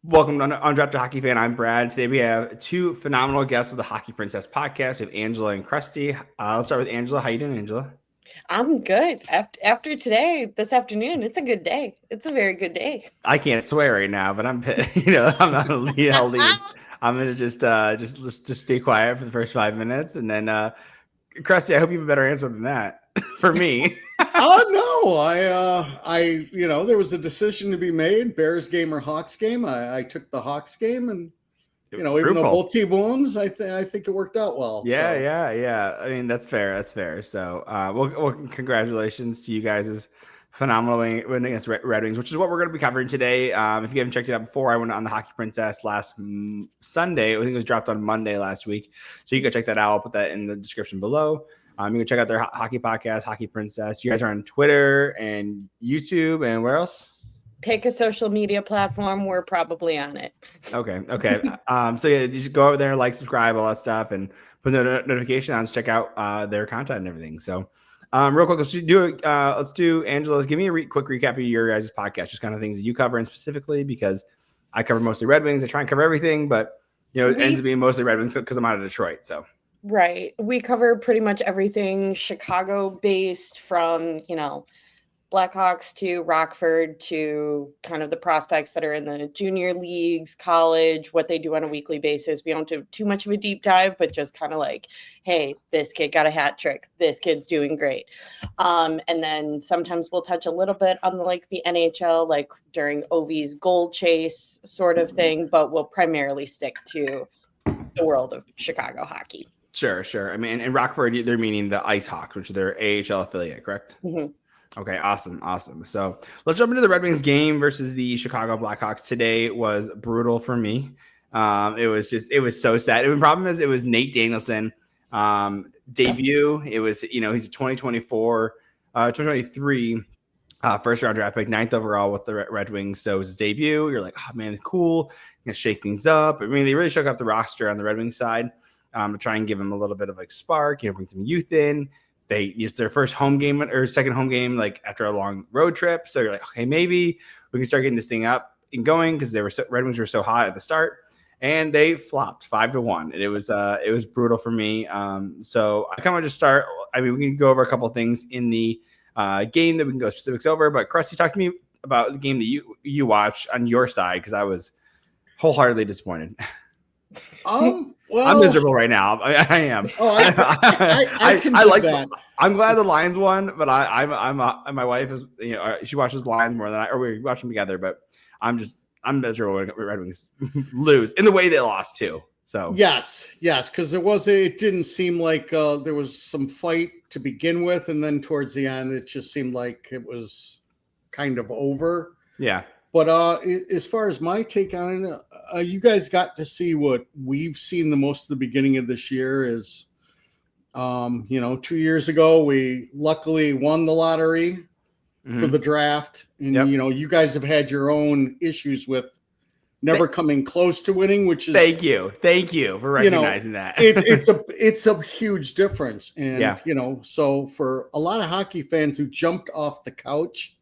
Welcome to Undrafted Hockey Fan. I'm Brad. Today we have two phenomenal guests of the Hockey Princess podcast. We have Angela and Crusty. Let's start with Angela. How you doing, Angela? I'm good. After today, this afternoon, it's a good day. It's a very good day. I can't swear right now, but I'm I'm not gonna lead. I'll lead. I'm gonna just stay quiet for the first 5 minutes, and then Crusty, I hope you have a better answer than that for me. Oh no, there was a decision to be made: Bears game or Hawks game. I took the Hawks game, and even though both team wins, I think it worked out well. Yeah. I mean, that's fair. So, well, congratulations to you guys' phenomenal win against Red Wings, which is what we're going to be covering today. If you haven't checked it out before, I went on the Hockey Princess last Sunday. I think it was dropped on Monday last week, so you can check that out. I'll put that in the description below. You can check out their hockey podcast, Hockey Princess. You guys are on Twitter and YouTube, and where else? Pick a social media platform. We're probably on it. Okay. So yeah, you just go over there, like, subscribe, all that stuff, and put the notification on to check out their content and everything. So, real quick, let's do Angela. Give me a quick recap of your guys' podcast, just kind of things that you cover, and specifically because I cover mostly Red Wings. I try and cover everything, but it ends up being mostly Red Wings because I'm out of Detroit. So. Right. We cover pretty much everything Chicago-based, from Blackhawks to Rockford to kind of the prospects that are in the junior leagues, college, what they do on a weekly basis. We don't do too much of a deep dive, but just kind of like, hey, this kid got a hat trick. This kid's doing great. And then sometimes we'll touch a little bit on the NHL, like during Ovi's goal chase sort of thing, but we'll primarily stick to the world of Chicago hockey. Sure. I mean, in Rockford, they're meaning the Ice Hawks, which are their AHL affiliate, correct? Mm-hmm. Okay, awesome. So let's jump into the Red Wings game versus the Chicago Blackhawks. Today was brutal for me. It was so sad. The problem is it was Nate Danielson debut. It was, he's a 2023 first round draft pick, 9th overall with the Red Wings. So it was his debut. You're like, oh man, cool. Gonna shake things up. I mean, they really shook up the roster on the Red Wings side to try and give him a little bit of spark, bring some youth in. It's their first home game or second home game, after a long road trip. So you're like, okay, maybe we can start getting this thing up and going, because Red Wings were so hot at the start, and they flopped 5-1. And it was brutal for me. So I kind of just start. I mean, we can go over a couple of things in the game that we can go specifics over. But Crusty, talk to me about the game that you watched on your side, because I was wholeheartedly disappointed. Well, I'm miserable right now. I am. Oh, I can like that. I'm glad the Lions won, but I'm my wife is, she watches the Lions more than we watch them together. But I'm miserable when Red Wings lose in the way they lost too. So yes, because it didn't seem like there was some fight to begin with, and then towards the end, it just seemed like it was kind of over. Yeah. But as far as my take on it, you guys got to see what we've seen the most of the beginning of this year is, 2 years ago, we luckily won the lottery for the draft. And, you guys have had your own issues with never coming close to winning, which is... Thank you for recognizing that. It's a huge difference. And, so for a lot of hockey fans who jumped off the couch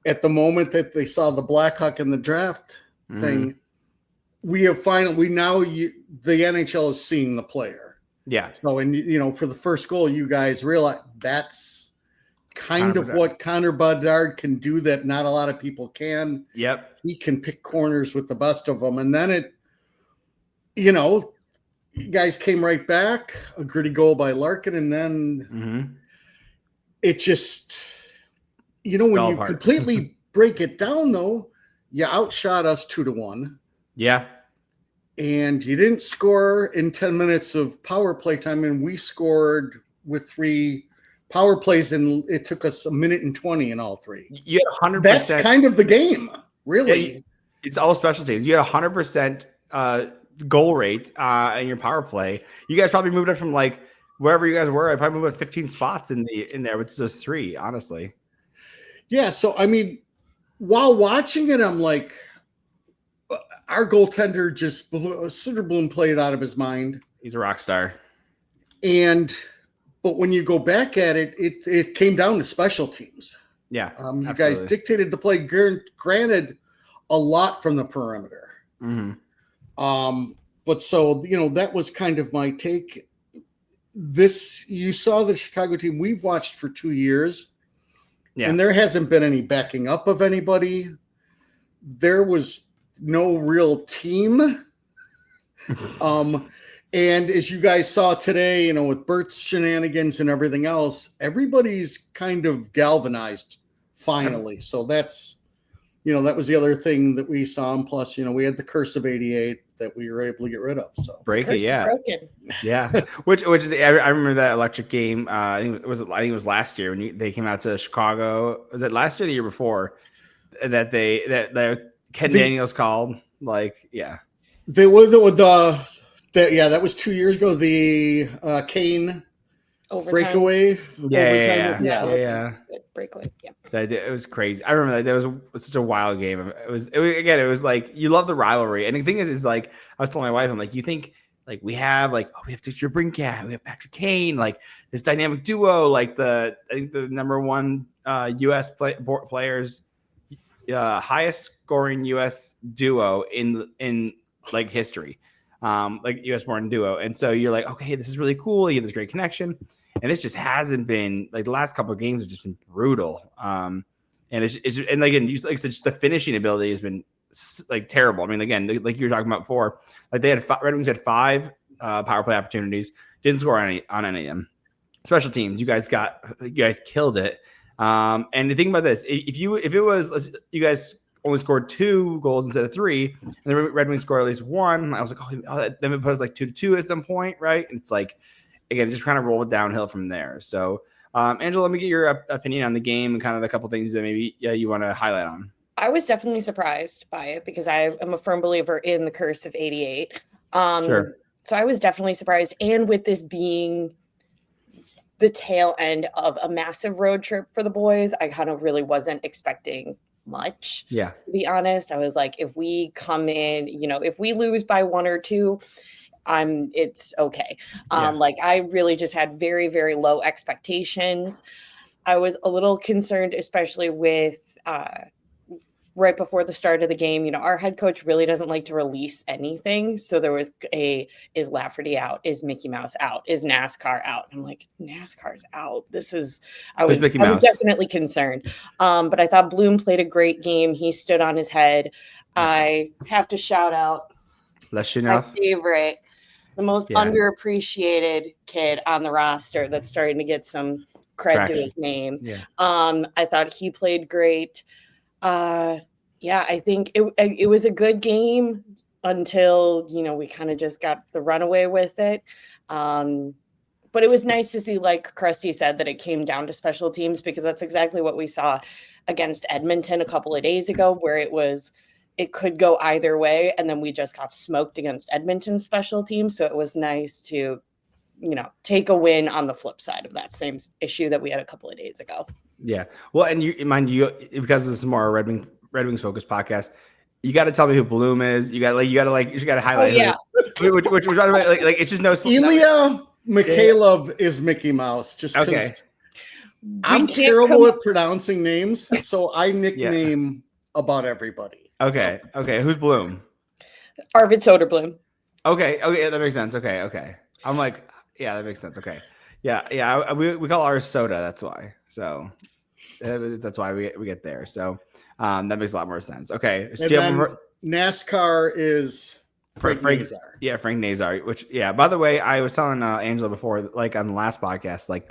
at the moment that they saw the Blackhawk in the draft thing, the NHL is seeing the player. Yeah. So, and for the first goal, you guys realize that's kind of what Connor Bedard can do that not a lot of people can. Yep. He can pick corners with the best of them. And then you guys came right back, a gritty goal by Larkin. And then it just... when you completely break it down, though, you outshot us 2-1. Yeah. And you didn't score in 10 minutes of power play time, and we scored with 3 power plays, and it took us 1 minute and 20 in all 3. You had 100%. That's kind of the game, really. Yeah, it's all special teams. You had 100% goal rate in your power play. You guys probably moved up from wherever you guys were. I probably moved up 15 spots in there with those 3, honestly. Yeah, so, I mean, while watching it, I'm like, our goaltender just Soderblom played out of his mind. He's a rock star. But when you go back at it, it came down to special teams. Yeah, you guys dictated the play. Granted, a lot from the perimeter. But so, that was kind of my take. You saw the Chicago team we've watched for 2 years, and there hasn't been any backing up of anybody. There was no real team. And as you guys saw today, with Bert's shenanigans and everything else, everybody's kind of galvanized finally. So that's, that was the other thing that we saw. And plus, we had the curse of 88 that we were able to get rid of. So break it, yeah. Broken. Yeah. Which is, I remember that electric game. I think it was last year when they came out to Chicago. Was it last year or the year before that Ken Daniels called? They were that was 2 years ago. The Kane breakaway. Yeah. Breakaway. Yeah. It was crazy. I remember that was such a wild game. It was like, you love the rivalry. And the thing is like, I was telling my wife, I'm like, you think like we have Victor Brinkat, we have Patrick Kane, like this dynamic duo, like I think the number one U.S. players, highest scoring U.S. duo in like history, like U.S. born duo. And so you're like, okay, this is really cool. You have this great connection, and it just hasn't been like the last couple of games have just been brutal. And it's and again, like I said, just the finishing ability has been like terrible. I mean, again, like you were talking about before, like Red Wings had 5 power play opportunities, didn't score on any of them. Special teams, you guys killed it. And the thing about this, if it was you guys only scored 2 goals instead of 3, and the Red Wings scored at least 1, I was like, then it was like 2-2 at some point, right? And it's like, again, just kind of roll it downhill from there. So, Angela, let me get your opinion on the game and kind of a couple things that maybe you want to highlight on. I was definitely surprised by it because I am a firm believer in the curse of 88. Sure. So I was definitely surprised. And with this being the tail end of a massive road trip for the boys, I kind of really wasn't expecting much. Yeah. To be honest, I was like, if we come in, if we lose by 1 or 2, it's okay. Like I really just had very, very low expectations. I was a little concerned, especially with right before the start of the game, our head coach really doesn't like to release anything. So there was is Lafferty out? Is Mickey Mouse out? Is NASCAR out? I'm like, NASCAR's out. I was definitely concerned. But I thought Bloom played a great game. He stood on his head. I have to shout out my favorite, the most underappreciated kid on the roster that's starting to get some cred to his name. Yeah. I thought he played great. I think it was a good game until, we kind of just got the runaway with it. But it was nice to see, like Crusty said, that it came down to special teams, because that's exactly what we saw against Edmonton a couple of days ago, where it could go either way. And then we just got smoked against Edmonton's special teams. So it was nice to, take a win on the flip side of that same issue that we had a couple of days ago. Yeah. Well, and mind you, because this is more a Red Wings focused podcast, you got to tell me who Bloom is. You got to highlight. Which like it's just no. Ilya Mikhailov is Mickey Mouse. Just okay. I'm terrible at pronouncing names, so I nickname about everybody. Okay. So. Okay. Who's Bloom? Arvid Soderblom. Okay. That makes sense. Okay. I'm like, yeah, that makes sense. Okay. Yeah. We call ours soda. That's why. So that's why we get there. So that makes a lot more sense. Okay. And then NASCAR is Frank Nazar. Yeah, Frank Nazar. Which, by the way, I was telling Angela before, like on the last podcast, like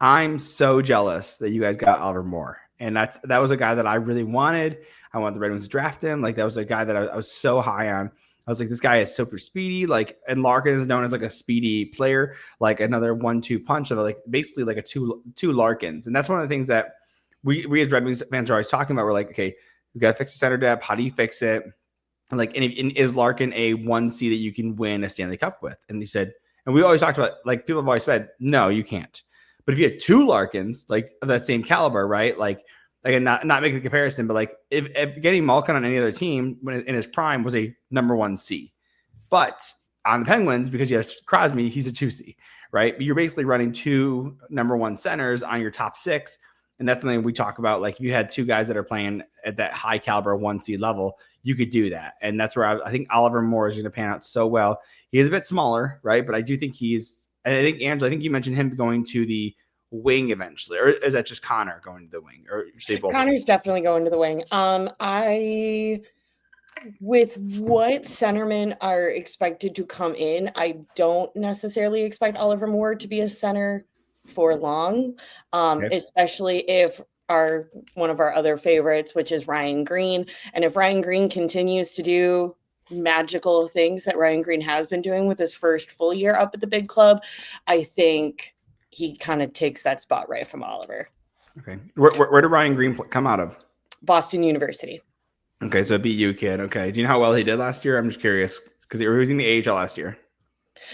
I'm so jealous that you guys got Oliver Moore, and that was a guy that I really wanted. I wanted the Red Wings to draft him. Like that was a guy that I was so high on. I was like, this guy is super speedy. Like, and Larkin is known as like a speedy player, like another 1-2 punch of like basically like a two Larkins. And that's one of the things that we as Red Wings fans are always talking about. We're like, okay, we got to fix the center depth. How do you fix it? And like, and is Larkin a 1C that you can win a Stanley Cup with? And he said, and we always talked about, like, people have always said, no, you can't. But if you had 2 Larkins, like of that same caliber, right? Like not making the comparison, but like if getting Malkin on any other team when in his prime was a number 1C, but on the Penguins, because you have Crosby, he's a 2C, right? But you're basically running 2 number 1 centers on your top 6. And that's something we talk about. Like if you had two guys that are playing at that high caliber 1 seed level, you could do that. And that's where I think Oliver Moore is going to pan out so well. He is a bit smaller, right? But I do think and I think, Angela, I think you mentioned him going to the wing eventually, or is that just Connor going to the wing, or say both? Connor's definitely going to the wing. With what centermen are expected to come in, I don't necessarily expect Oliver Moore to be a center for long, especially if one of our other favorites, which is Ryan Green. And if Ryan Green continues to do magical things that Ryan Green has been doing with his first full year up at the big club, I think he kind of takes that spot right from Oliver. Okay. Where did Ryan Green come out of? Boston University. Okay, so a BU kid. Okay. Do you know how well he did last year? I'm just curious because he was in the AHL last year.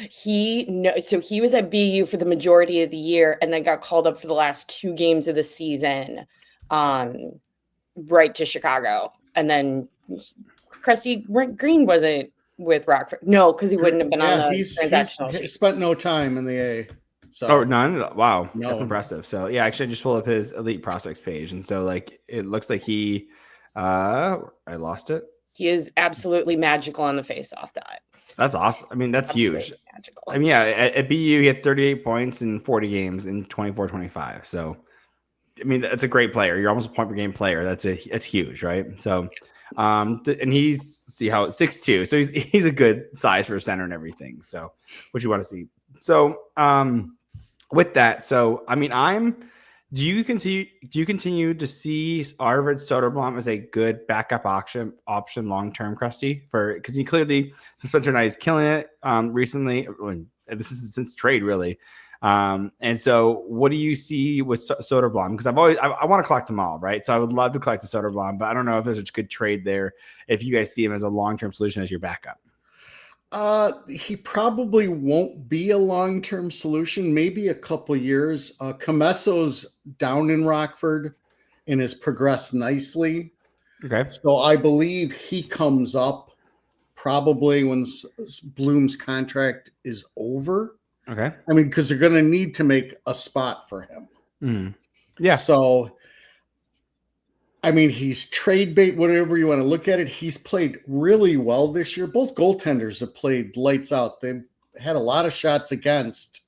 So he was at BU for the majority of the year and then got called up for the last 2 games of the season, right to Chicago. And then Crusty Green wasn't with Rockford. No, because he wouldn't have been on the transactional sheet. He spent no time in the A. So. None? Wow. No. That's impressive. So yeah, actually I just pulled up his elite prospects page. And so like it looks like he I lost it. He is absolutely magical on the face-off dot. That's awesome. I mean, that's absolutely huge. Magical. I mean, yeah, at BU, he had 38 points in 40 games in 24-25. So, I mean, that's a great player. You're almost a point per game player. That's huge, right? So, and he's 6'2". So he's a good size for a center and everything. So, what you want to see. So, with that, so I mean, do you continue to see Arvid Soderblom as a good backup option long term, Crusty? Because he clearly Spencer Knight is killing it recently. This is since trade really, and so what do you see with Soderblom? Because I want to collect them all, right? So I would love to collect the Soderblom, but I don't know if there's a good trade there. If you guys see him as a long term solution as your backup. He probably won't be a long-term solution, maybe a couple years. Comesso's down in Rockford and has progressed nicely. Okay. So I believe he comes up probably when Bloom's contract is over. Okay. I mean, because they're going to need to make a spot for him. Mm. Yeah. So I mean, he's trade bait, whatever you want to look at it. He's played really well this year. Both goaltenders have played lights out. They've had a lot of shots against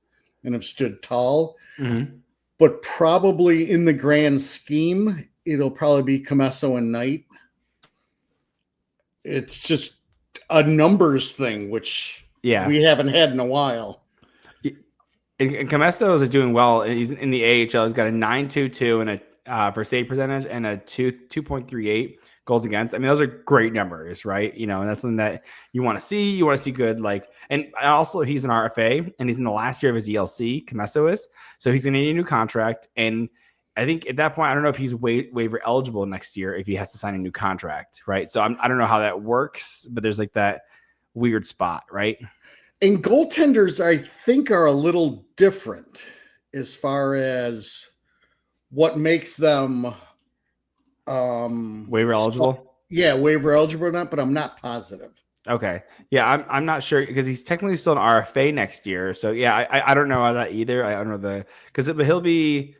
and have stood tall. Mm-hmm. But probably in the grand scheme, it'll probably be Comesso and Knight. It's just a numbers thing, which we haven't had in a while. And Comesso is doing well. He's in the AHL. He's got a 9.22 and a for save percentage and a 2.38 goals against. I mean, those are great numbers, right? You know, and that's something that you want to see. You want to see good, and also he's an RFA and he's in the last year of his ELC. Comesso is, so he's going to need a new contract. And I think at that point, I don't know if he's waiver eligible next year if he has to sign a new contract, right? So I don't know how that works, but there's like that weird spot, right? And goaltenders, I think, are a little different as far as what makes them waiver eligible. Waiver eligible or not, but I'm not positive. Okay. Yeah, I'm not sure because he's technically still an RFA next year. So yeah, I don't know that either. I don't know because he'll be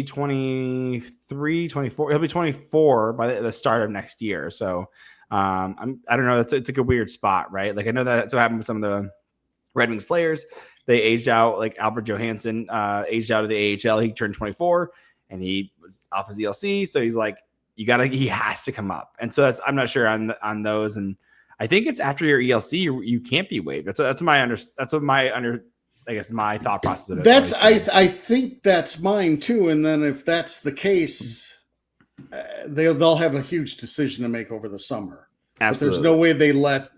23, 24. He'll be 24 by the start of next year. So I don't know. It's like a weird spot, right? Like I know that's what happened with some of the Red Wings players. They aged out, like Albert Johansson aged out of the AHL. He turned 24 and he was off his ELC. So he's like, he has to come up. And so I'm not sure on those. And I think it's after your ELC, you can't be waived. That's my thought process of it. I think that's mine too. And then if that's the case, they'll have a huge decision to make over the summer. Absolutely. But there's no way they let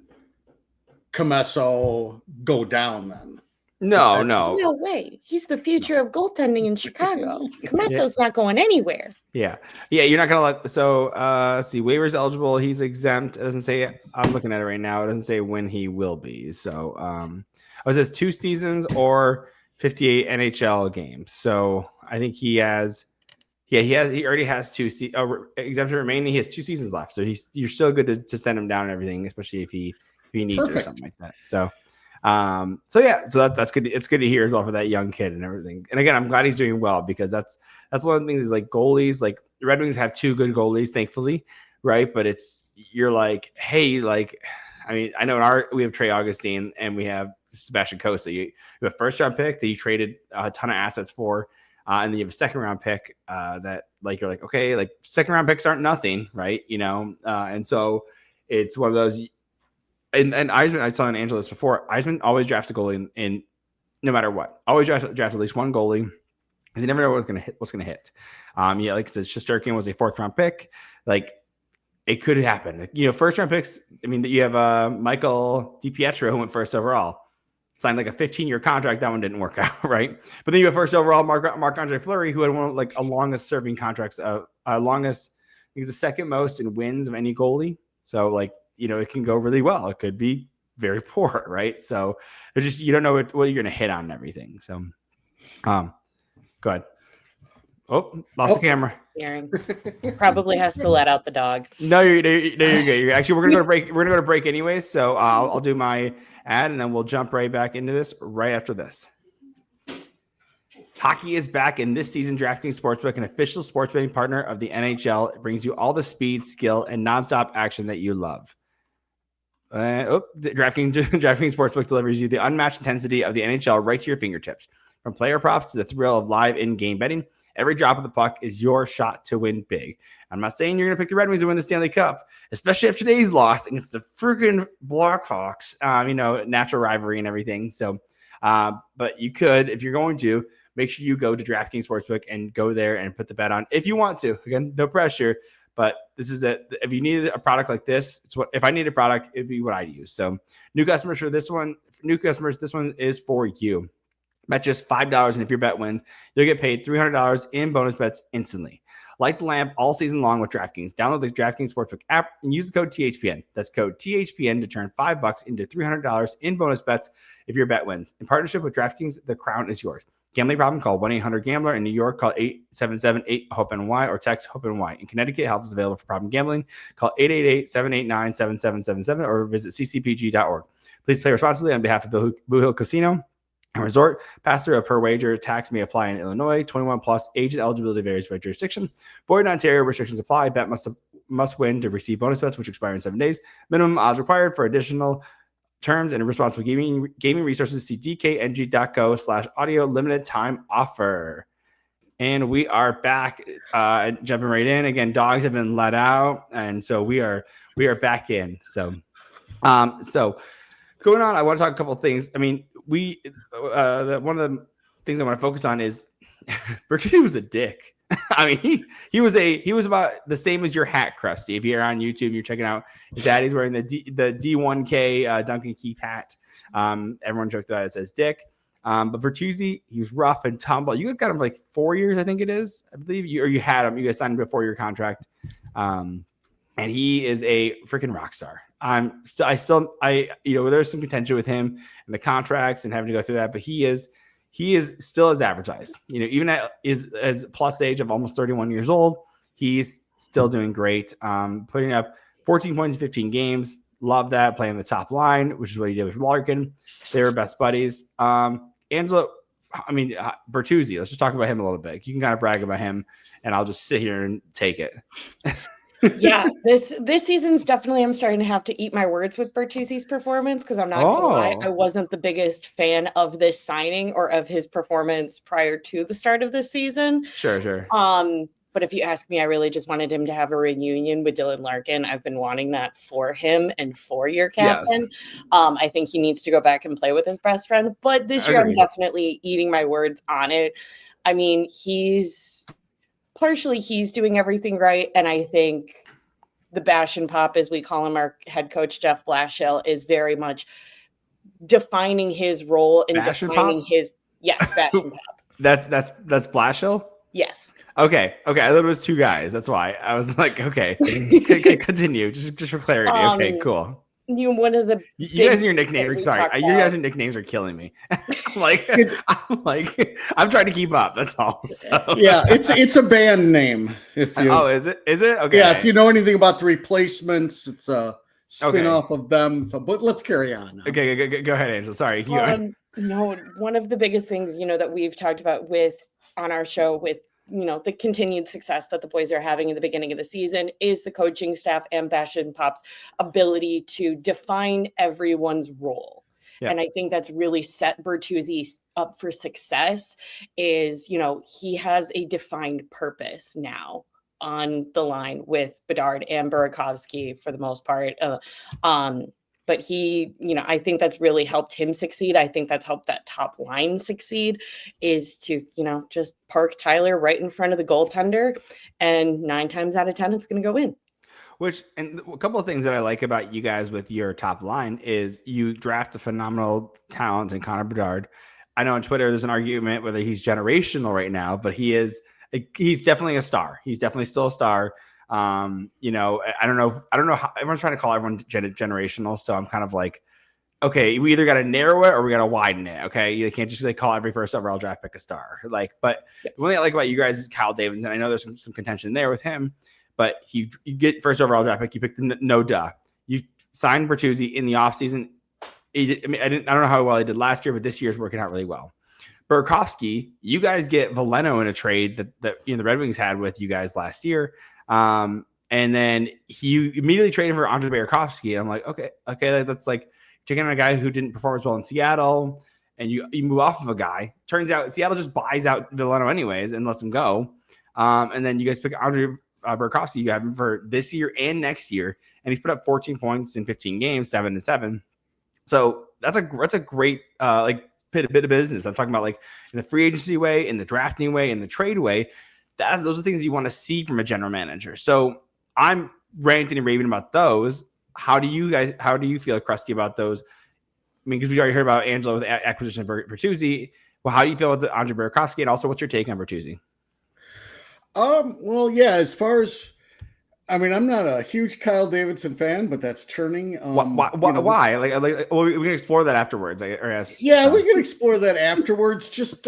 Comesso go down then. No way. He's the future of goaltending in Chicago. Comesso's not going anywhere. Yeah. You're not gonna let. So let's see. Waivers eligible. He's exempt. It doesn't say. I'm looking at it right now. It doesn't say when he will be. So it says 2 seasons or 58 NHL games. So I think he has. Yeah, he already has 2 exemption remaining. He has 2 seasons left. So you're still good to send him down and everything, especially if he needs it or something like that. So. So that's good. It's good to hear as well for that young kid and everything. And again, I'm glad he's doing well because that's one of the things is like goalies, like the Red Wings have 2 good goalies, thankfully. Right. But you're like, hey, like, I mean, I know we have Trey Augustine and we have Sebastian Costa. You have a first-round pick that you traded a ton of assets for, and then you have a second-round pick that, like, you're like, okay, like second-round picks aren't nothing, right? And so it's one of those. And Eisman, I was telling Angela this before. Eisman always drafts a goalie in no matter what. Always drafts at least one goalie because you never know what's gonna hit. Yeah, like I said, Shesterkin was a 4th-round pick. Like, it could happen. First-round picks. I mean, you have Michael DiPietro who went first overall. Signed like a 15-year contract. That one didn't work out, right? But then you have first overall Marc-Andre Fleury, who had one of like a longest serving contracts, longest, he's the second most in wins of any goalie. So like, it can go really well. It could be very poor, right? So you don't know what you're going to hit on and everything. So, go ahead. Oh, lost the camera. Probably has to let out the dog. No, you're good. Actually, we're gonna go to break. We're gonna go to break anyways. So I'll do my ad and then we'll jump right back into this right after this. Hockey is back, and this season, DraftKings Sportsbook, an official sports betting partner of the NHL, brings you all the speed, skill, and nonstop action that you love. DraftKings Sportsbook delivers you the unmatched intensity of the NHL right to your fingertips. From player props to the thrill of live in-game betting, every drop of the puck is your shot to win big. I'm not saying you're going to pick the Red Wings to win the Stanley Cup, especially after today's loss against the freaking Blackhawks, natural rivalry and everything. So, but you could, if you're going to, make sure you go to DraftKings Sportsbook and go there and put the bet on if you want to. Again, no pressure, but this is it. If you need a product like this, if I need a product, it'd be what I use. So new customers, this one is for you. Bet just $5, and if your bet wins, you'll get paid $300 in bonus bets instantly. Light the lamp all season long with DraftKings. Download the DraftKings Sportsbook app and use the code THPN. That's code THPN to turn $5 into $300 in bonus bets if your bet wins. In partnership with DraftKings, the crown is yours. Gambling problem? Call 1-800-GAMBLER. In New York, call 877-8-HOPE-NY or text HOPE-NY. In Connecticut, help is available for problem gambling. Call 888-789-7777 or visit ccpg.org. Please play responsibly on behalf of Blue Hill Casino and Resort. Pass-through of per wager. Tax may apply in Illinois. 21 plus. Age and eligibility varies by jurisdiction. Void in Ontario. Restrictions apply. Bet must win to receive bonus bets, which expire in 7 days. Minimum odds required. For additional terms and responsible gaming resources, see dkng.go/audio limited time offer. And we are back, jumping right in. Again, dogs have been let out, and so we are back in. So going on, I want to talk a couple of things. I mean, one of the things I want to focus on is Bertuzzi was a dick. I mean, he was about the same as your hat, Crusty. If you're on YouTube, you're checking out his dad. He's wearing the D1K Duncan Keith hat. Everyone joked that it says Dick. But Bertuzzi, he was rough and tumble. You got him like 4 years, I think it is. I believe you had him. You guys signed him before your contract. And he is a freaking rock star. There's some contention with him and the contracts and having to go through that, but he is still as advertised. Even at his plus age of almost 31 years old, he's still doing great. Putting up 14 points in 15 games. Love that. Playing the top line, which is what he did with Larkin. They were best buddies. Bertuzzi, let's just talk about him a little bit. You can kind of brag about him, and I'll just sit here and take it. Yeah, this season's definitely, I'm starting to have to eat my words with Bertuzzi's performance, because I'm not gonna lie, I wasn't the biggest fan of this signing or of his performance prior to the start of this season. Sure. But if you ask me, I really just wanted him to have a reunion with Dylan Larkin. I've been wanting that for him and for your captain. Yes. I think he needs to go back and play with his best friend. But this year, I'm definitely eating my words on it. I mean, he's doing everything right. And I think the bash and pop, as we call him, our head coach, Jeff Blashill, is very much defining his role and defining his, yes, bash and pop. That's Blashill? Yes. Okay. I thought it was two guys. That's why I was like, okay, continue. Just for clarity. Okay, cool. One of the you guys and your nicknames. Sorry, you guys and nicknames are killing me. I'm trying to keep up. That's all. So. Yeah, it's a band name. Is it? Is it? Okay. Yeah, if you know anything about the Replacements, it's a spin-off of them. So, but let's carry on. Okay, go ahead, Angela. Sorry. No, one of the biggest things, that we've talked about on our show with, the continued success that the boys are having in the beginning of the season is the coaching staff and Bash and Pop's ability to define everyone's role. Yeah. And I think that's really set Bertuzzi up for success is, he has a defined purpose now on the line with Bedard and Burakovsky for the most part. But he, I think that's really helped him succeed. I think that's helped that top line succeed is to, just park Tyler right in front of the goaltender, and 9 times out of 10, it's going to go in. And a couple of things that I like about you guys with your top line is you draft a phenomenal talent in Connor Bedard. I know on Twitter there's an argument whether he's generational right now, but he's definitely a star. He's definitely still a star. I don't know how everyone's trying to call everyone generational. So I'm kind of like, okay, we either got to narrow it or we got to widen it. Okay. You can't just call every first overall draft pick a star. But the one thing I like about you guys is Kyle Davidson. I know there's some contention there with him, but you get first overall draft pick. You pick the no duh. You signed Bertuzzi in the offseason. I don't know how well he did last year, but this year's working out really well. Burakovsky, you guys get Veleno in a trade that the Red Wings had with you guys last year. And then he immediately traded for Andre Burakovsky. And I'm like, okay, that's like taking on a guy who didn't perform as well in Seattle, and you move off of a guy. Turns out Seattle just buys out Veleno anyways and lets him go. And then you guys pick Andre Burakovsky. You have him for this year and next year, and he's put up 14 points in 15 games, 7-7. So that's a great bit of business. I'm talking about like in the free agency way, in the drafting way, in the trade way. Those are things you want to see from a general manager. So I'm ranting and raving about those. How do you feel, Crusty, about those? I mean, because we already heard about Angela with the acquisition of Bertuzzi. Well, how do you feel about the Andre Burakovsky, and also what's your take on Bertuzzi? Well, yeah, as far as, I'm not a huge Kyle Davidson fan, but that's turning. Why? Well, we can explore that afterwards. We can explore that afterwards. Just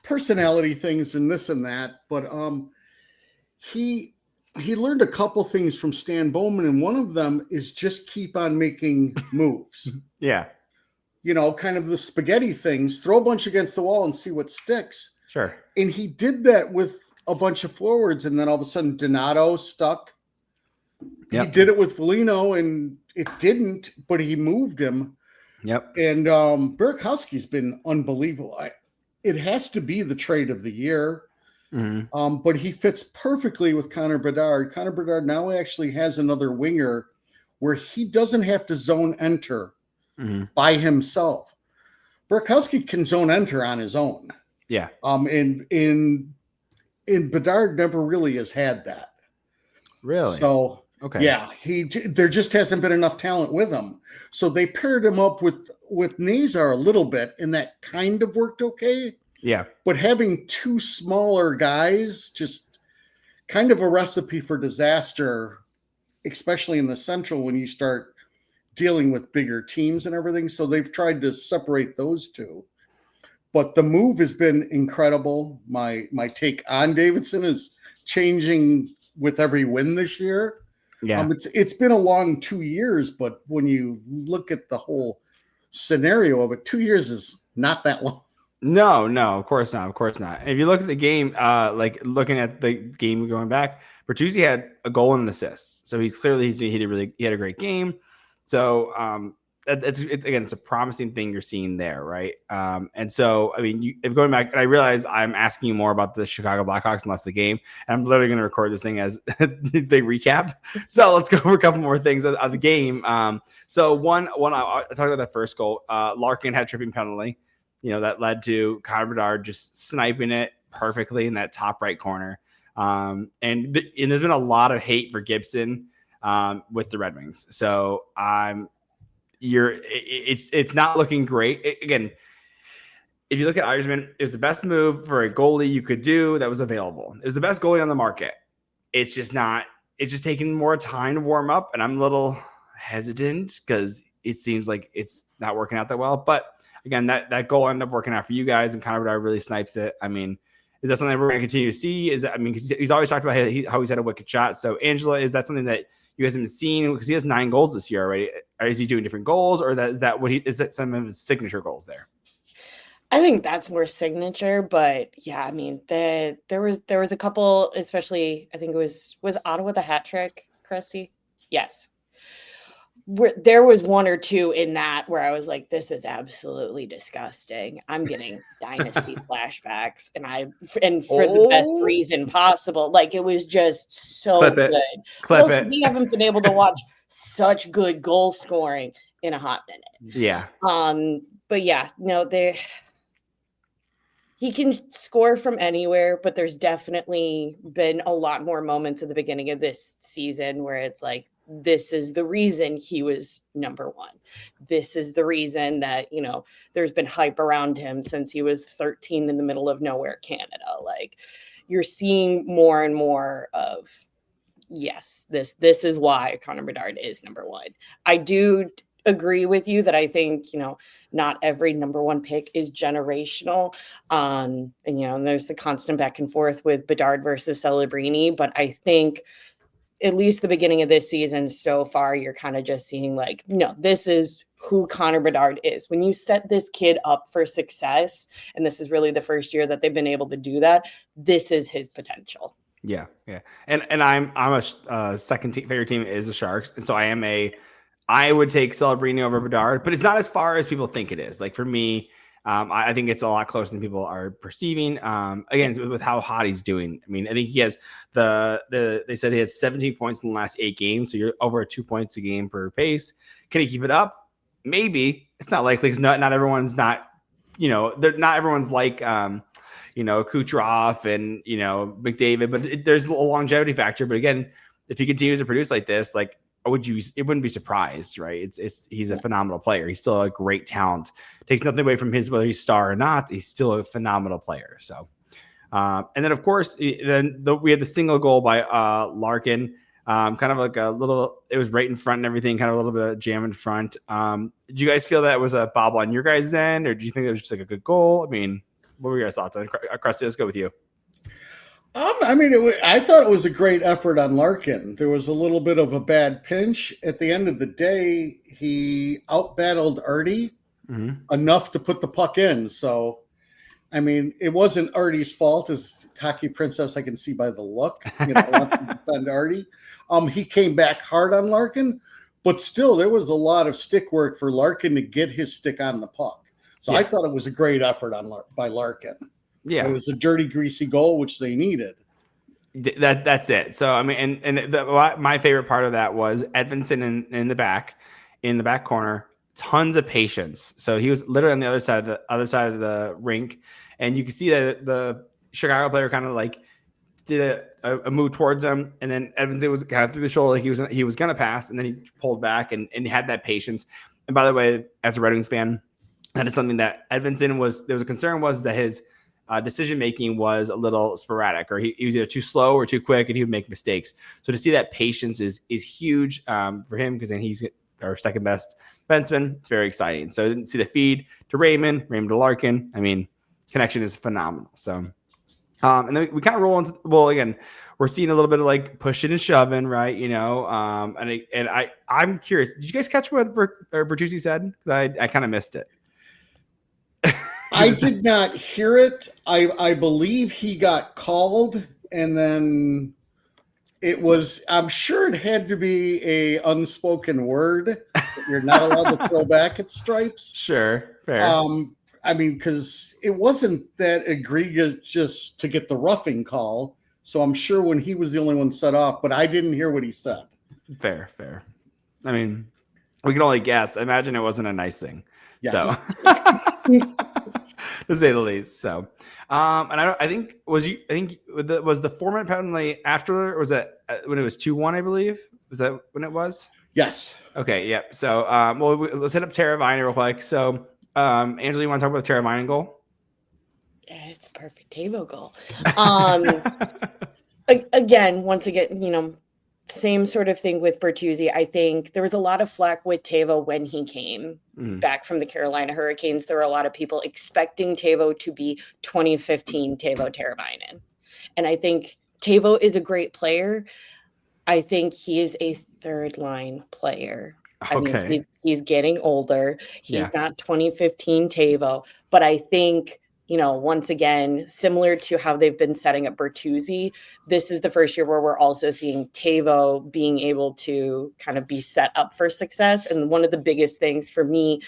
personality things and this and that. But he learned a couple things from Stan Bowman, and one of them is just keep on making moves. Yeah. Kind of the spaghetti things. Throw a bunch against the wall and see what sticks. Sure. And he did that with a bunch of forwards, and then all of a sudden Donato stuck. Yep. He did it with Veleno, and it didn't, but he moved him. Yep. And Burakovsky's been unbelievable. It has to be the trade of the year. Mm-hmm. But he fits perfectly with Connor Bedard. Connor Bedard now actually has another winger where he doesn't have to zone enter by himself. Burakovsky can zone enter on his own. Yeah. And Bedard never really has had that. Really? So, okay. Yeah, there just hasn't been enough talent with him. So they paired him up with Nazar a little bit, and that kind of worked okay. Yeah. But having two smaller guys, just kind of a recipe for disaster, especially in the Central when you start dealing with bigger teams and everything. So they've tried to separate those two. But the move has been incredible. My take on Davidson is changing with every win this year. Yeah. It's been a long 2 years, but when you look at the whole scenario of it, 2 years is not that long. No, of course not. And if you look at the game, looking at the game going back, Bertuzzi had a goal and an assist. So he had a great game. So it's a promising thing you're seeing there, right? And so, if going back, and I realize I'm asking you more about the Chicago Blackhawks and less the game, and I'm literally going to record this thing as they recap. So let's go over a couple more things of the game. So one, I talked about that first goal. Larkin had a tripping penalty, that led to Connor Bedard just sniping it perfectly in that top right corner. And there's been a lot of hate for Gibson with the Red Wings. So it's not looking great. Again, if you look at Yzerman, it was the best move for a goalie you could do that was available. It was the best goalie on the market. It's just taking more time to warm up, and I'm a little hesitant because it seems like it's not working out that well. But again, that goal ended up working out for you guys, and Connor Bedard really snipes it. Is that something we're going to continue to see? Because he's always talked about how he's had a wicked shot. So Angela, is that something that you guys haven't seen, because he has 9 goals this year already. Is he doing different goals, or is that some of his signature goals there? I think that's more signature, but yeah, I mean, there was a couple, especially I think it was Ottawa the hat trick, Crusty? Yes. There was 1 or 2 in that where I was like, this is absolutely disgusting. I'm getting dynasty flashbacks, and for the best reason possible. Like, it was just so good. Clip it. We haven't been able to watch such good goal scoring in a hot minute. Yeah. But yeah, no, he can score from anywhere, but there's definitely been a lot more moments at the beginning of this season where it's like, this is the reason he was number 1. This is the reason that, there's been hype around him since he was 13 in the middle of nowhere, Canada. Like, you're seeing more and more of, yes, this is why Connor Bedard is number 1. I do agree with you that I think, not every number 1 pick is generational. And there's the constant back and forth with Bedard versus Celebrini, but I think at least the beginning of this season so far, you're kind of just seeing like, no, this is who Connor Bedard is. When you set this kid up for success, and this is really the first year that they've been able to do that, this is his potential. Yeah. And I'm a second favorite team is the Sharks, and so I would take Celebrini over Bedard, but it's not as far as people think it is. Like, for me, I think it's a lot closer than people are perceiving. Again, with how hot he's doing. I mean, I think he has they said he has 17 points in the last 8 games. So you're over 2 points a game per pace. Can he keep it up? Maybe. It's not likely, because not everyone's not everyone's like, Kucherov and, McDavid, but there's a longevity factor. But again, if he continues to produce like this, like, it wouldn't be surprised, right? He's a phenomenal player. He's still a great talent. Takes nothing away from whether he's star or not. He's still a phenomenal player. So, and then of course, we had the single goal by Larkin. Kind of like it was right in front and everything. Kind of a little bit of jam in front. Did you guys feel that was a bobble on your guys' end, or do you think it was just like a good goal? I mean, what were your thoughts on it? Crusty, let's go with you. I thought it was a great effort on Larkin. There was a little bit of a bad pinch. At the end of the day, he outbattled Artie enough to put the puck in. So, I mean, it wasn't Artie's fault. As Hockey Princess, I can see by the look, wants to defend Artie. He came back hard on Larkin, but still, there was a lot of stick work for Larkin to get his stick on the puck. So I thought it was a great effort by Larkin. Yeah, it was a dirty, greasy goal, which they needed. That's it. So, I mean, my favorite part of that was Edmondson in the back corner, tons of patience. So he was literally on the other side of the rink, and you can see that the Chicago player kind of like did a move towards him, and then Edmondson was kind of through the shoulder, like he was gonna pass, and then he pulled back and had that patience. And by the way, as a Red Wings fan, that is something that Edmondson there was a concern was that his decision making was a little sporadic, or he was either too slow or too quick, and he would make mistakes. So to see that patience is huge for him, because then he's our second best defenseman. It's very exciting. So I didn't see the feed to Raymond to Larkin. I mean, connection is phenomenal. So and then we kind of roll into, well, again, we're seeing a little bit of like pushing and shoving, right? And I'm curious. Did you guys catch what Bertuzzi said? I kind of missed it. I did not hear it. I believe he got called, and then I'm sure it had to be a unspoken word that you're not allowed to throw back at stripes. Sure, fair. I mean, because it wasn't that egregious just to get the roughing call. So I'm sure when he was the only one set off, but I didn't hear what he said. Fair. I mean, we can only guess. I imagine it wasn't a nice thing. Yes. So. To say the least. So, and I think was the 4-minute penalty after, or was that when it was 2-1? I believe, was that when it was? Yes. Okay. Yep. So, let's hit up Tara Viner real quick. So, Angela, you want to talk about the Tara Viner goal? Yeah, it's a perfect TAVO goal. Once again, same sort of thing with Bertuzzi. I think there was a lot of flack with Tavo when he came back from the Carolina Hurricanes. There were a lot of people expecting Tavo to be 2015 Tavo Teravainen. And I think Tavo is a great player. I think he is a third line player. I Okay. mean, he's getting older. He's Yeah. not 2015 Tavo, but I think, once again, similar to how they've been setting up Bertuzzi, this is the first year where we're also seeing Tavo being able to kind of be set up for success. And one of the biggest things for me,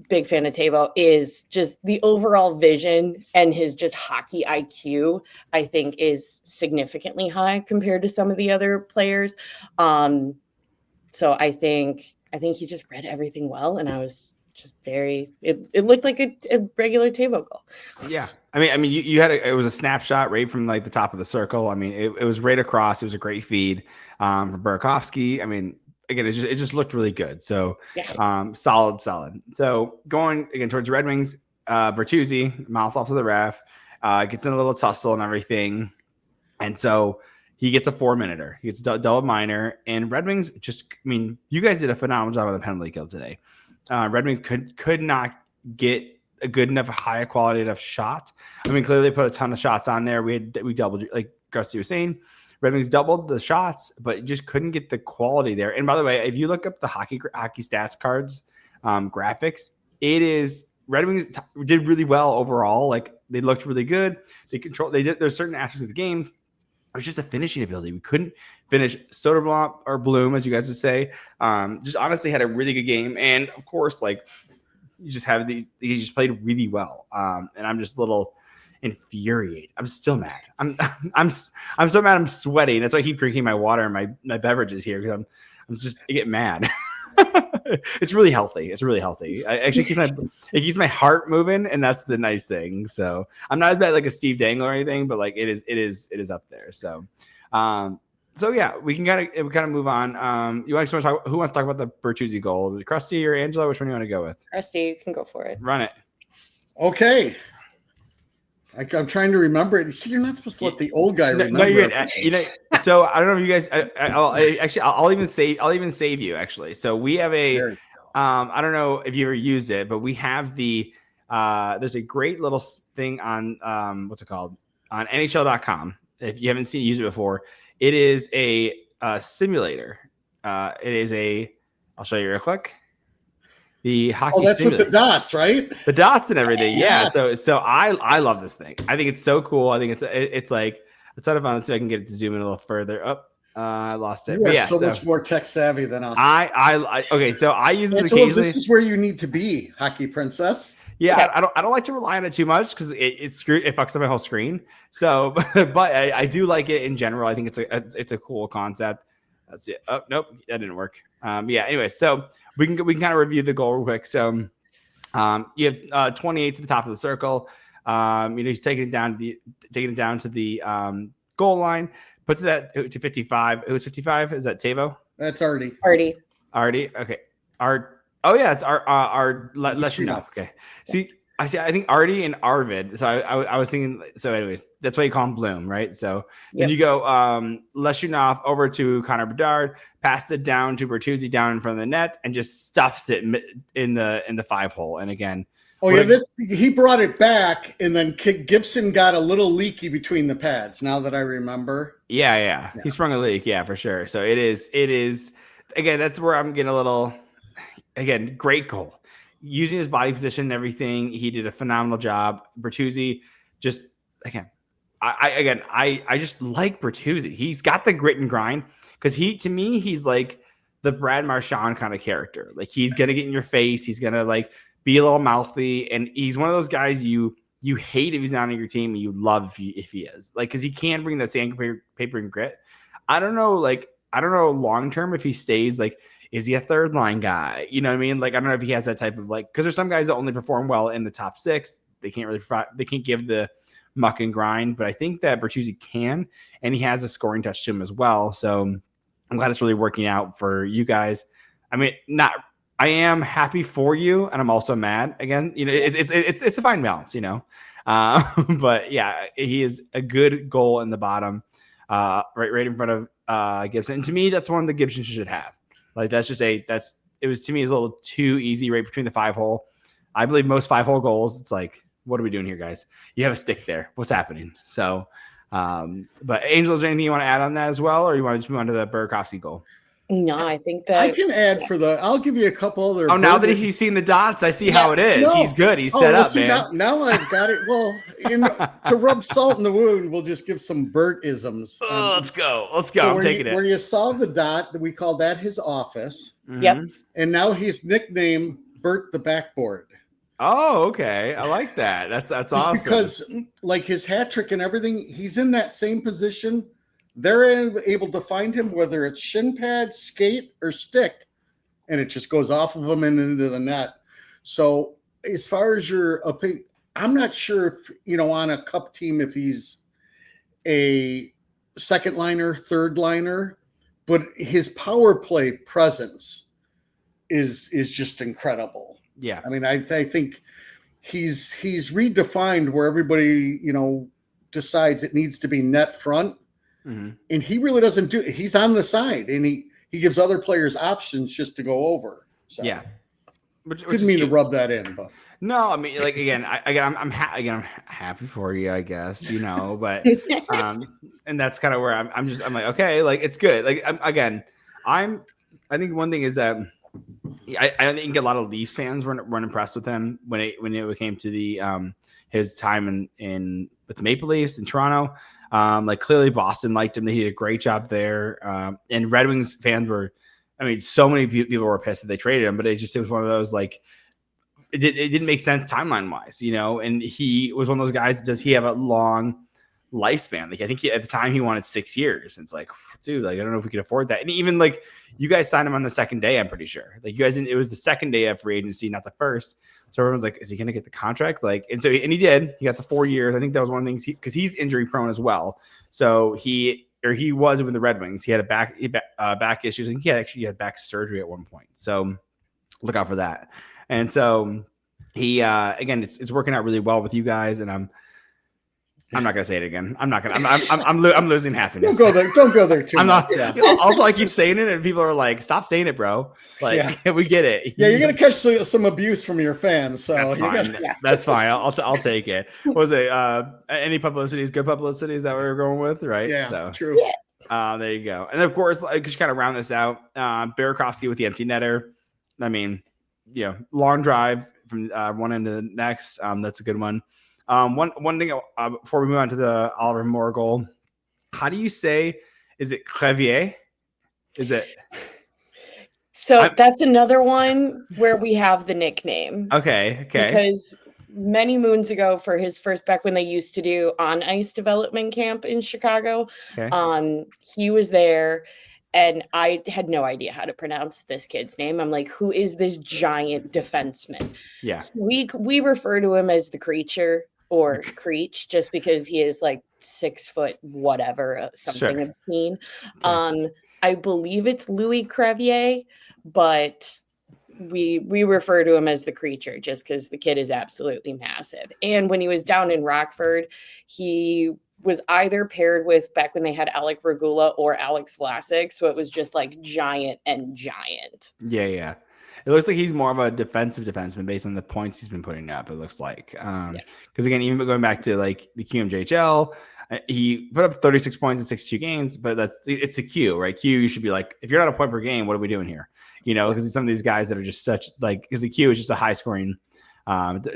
big fan of Tavo, is just the overall vision, and his just hockey IQ, I think, is significantly high compared to some of the other players. So I think he just read everything well, and I was just it looked like a regular Tavo goal. Yeah. I mean, you had it was a snapshot right from like the top of the circle. I mean, it was right across. It was a great feed from Burakovsky. I mean, again, it just looked really good. So Yeah. solid. So going again towards Red Wings, Bertuzzi mounts off to the ref, gets in a little tussle and everything. And so he gets a 4-minute. He gets a double minor. And Red Wings you guys did a phenomenal job on the penalty kill today. Red Wings could not get a good enough, high quality enough shot. I mean, clearly they put a ton of shots on there. We doubled, like Crusty was saying, Red Wings doubled the shots, but just couldn't get the quality there. And by the way, if you look up the hockey stats cards, graphics, it is Red Wings did really well overall. Like they looked really good. There's certain aspects of the games. It was just a finishing ability. We couldn't finish. Soderblom or Bloom, as you guys would say, just honestly had a really good game. And of course, like you just have these, he just played really well. And I'm just a little infuriated. I'm still mad. I'm so mad. I'm sweating. That's why I keep drinking my water and my beverages here, because I get mad. It's really healthy. It's really healthy. I actually keeps my heart moving, and that's the nice thing. So I'm not as bad like a Steve Dangle or anything, but like it is up there. So yeah, we can kind of move on. You guys want to talk? Who wants to talk about the Bertuzzi goal? Crusty or Angela? Which one do you want to go with? Crusty, you can go for it. Run it. Okay. I'm trying to remember it. See, you're not supposed to let the old guy remember. No, you're good. So I don't know if you guys. I'll even save you. Actually, so we have a. I don't know if you ever used it, but we have the. There's a great little thing on what's it called, on NHL.com. If you haven't use it before, it is a simulator. It is a. I'll show you real quick. The hockey. Oh, that's simulator. with the dots, right? The dots and everything. Yes. Yeah. So I love this thing. I think it's so cool. I think it's like a ton of fun. Let's see if I can get it to zoom in a little further. I lost it. You are so much more tech savvy than us. Okay. So I use this occasionally. This is where you need to be, hockey princess. Yeah. I don't like to rely on it too much because it fucks up my whole screen. So, but I do like it in general. I think it's a cool concept. That's it. Oh, nope. That didn't work. Yeah. Anyway, so we can kind of review the goal real quick. So, you have 28 to the top of the circle. He's taking it down to the goal line, puts that to 55. It was 55. Is that Tavo? That's Artie. Okay. Oh yeah, it's Leshinov. Okay. I think Artie and Arvid. So I was thinking. So anyways, that's why you call him Bloom, right? So then you go Leshinov over to Connor Bedard, passes it down to Bertuzzi down in front of the net, and just stuffs it in the 5-hole. And again, he brought it back, and then Gibson got a little leaky between the pads. Now that I remember. Yeah. He sprung a leak. Yeah, for sure. So it is again. That's where I'm getting a little. Again, great goal. Using his body position and everything, he did a phenomenal job. Bertuzzi, just again, I just like Bertuzzi. He's got the grit and grind because to me, he's like the Brad Marchand kind of character. Like he's gonna get in your face. He's gonna like be a little mouthy, and he's one of those guys you hate if he's not on your team, and you love if he is. Like because he can bring that sandpaper and grit. I don't know long term if he stays like. Is he a third line guy? You know what I mean? Like, I don't know if he has that type of because there's some guys that only perform well in the top 6. They can't give the muck and grind, but I think that Bertuzzi can, and he has a scoring touch to him as well. So I'm glad it's really working out for you guys. I mean, I am happy for you, and I'm also mad again. It's a fine balance, but yeah, he is a good goal in the bottom, right in front of Gibson. And to me, that's one the Gibson should have. Like it was to me is a little too easy right between the 5-hole. I believe most 5-hole goals, it's like, what are we doing here, guys? You have a stick there. What's happening? So, but Angel, is there anything you want to add on that as well, or you want to just move on to the Burakovsky goal? No, I think I that can add I'll give you a couple other. Oh, now that he's seen the dots, I see how it is. No. He's good. He's set up, man. Now I've got it. Well, to rub salt in the wound, we'll just give some Bert-isms. Let's go. So I'm taking it. Where you saw the dot, we call that his office. Yep. And now he's nicknamed Bert the Backboard. Oh, okay. I like that. That's awesome. Because like his hat trick and everything, he's in that same position. They're able to find him, whether it's shin pad, skate, or stick, and it just goes off of him and into the net. So as far as your opinion, I'm not sure if, on a cup team, if he's a second liner, third liner, but his power play presence is just incredible. Yeah. I mean, I think he's redefined where everybody, decides it needs to be net front. Mm-hmm. And he really doesn't do it. He's on the side, and he gives other players options just to go over. So yeah. Which didn't mean to rub that in, but no, I mean, like, I'm happy for you, I guess, but and that's kind of where I'm like, okay, like, it's good. Like, I think one thing is that I think a lot of Leafs fans weren't impressed with him when it came to the his time with the Maple Leafs in Toronto. Like, clearly Boston liked him. He did a great job there. And Red Wings fans so many people were pissed that they traded him, but it was one of those, like, it didn't make sense timeline wise, and he was one of those guys. Does he have a long lifespan? Like, I think at the time he wanted 6 years. And it's like, dude, like, I don't know if we could afford that. And even like, you guys signed him on the second day, I'm pretty sure. Like, you guys, it was the second day of free agency, not the first. So everyone's like, is he going to get the contract? Like, and he did. He got the 4 years. I think that was one of the things because he's injury prone as well. So he was with the Red Wings. He had back issues. I think he had back surgery at one point. So look out for that. And so he, again, it's working out really well with you guys. And I'm not gonna say it again. I'm losing happiness. Don't go there too I'm much. not. Yeah. Also, I keep saying it, and people are like, "Stop saying it, bro." Like, we get it. Yeah, you're gonna catch some abuse from your fans. So that's fine. That's fine. I'll take it. What was it? Any publicity is good publicity? Is that what we're going with? Right. Yeah. So true. Yeah. There you go. And of course, like, just kind of round this out. Burakovsky with the empty netter. I mean, long drive from one end to the next. That's a good one. One thing before we move on to the Oliver Moore goal, how do you say? Is it Crevier? Is it? So that's another one where we have the nickname. Okay. Because many moons ago, for his first back when they used to do on ice development camp in Chicago, he was there. And I had no idea how to pronounce this kid's name. I'm like, who is this giant defenseman? Yeah. So we refer to him as the Creature or Creech, just because he is like 6 foot, whatever, something obscene. Okay. I believe it's Louis Crevier, but we refer to him as the Creature just because the kid is absolutely massive. And when he was down in Rockford, he was either paired with, back when they had Alec Regula or Alex Vlasic. So it was just like giant and giant. Yeah. It looks like he's more of a defensive defenseman based on the points he's been putting up. It looks like, because again, even going back to like the QMJHL, he put up 36 points in 62 games, but it's the Q, right? Q, you should be like, if you're not a point per game, what are we doing here? Because some of these guys that are just such like, because the Q is just a high scoring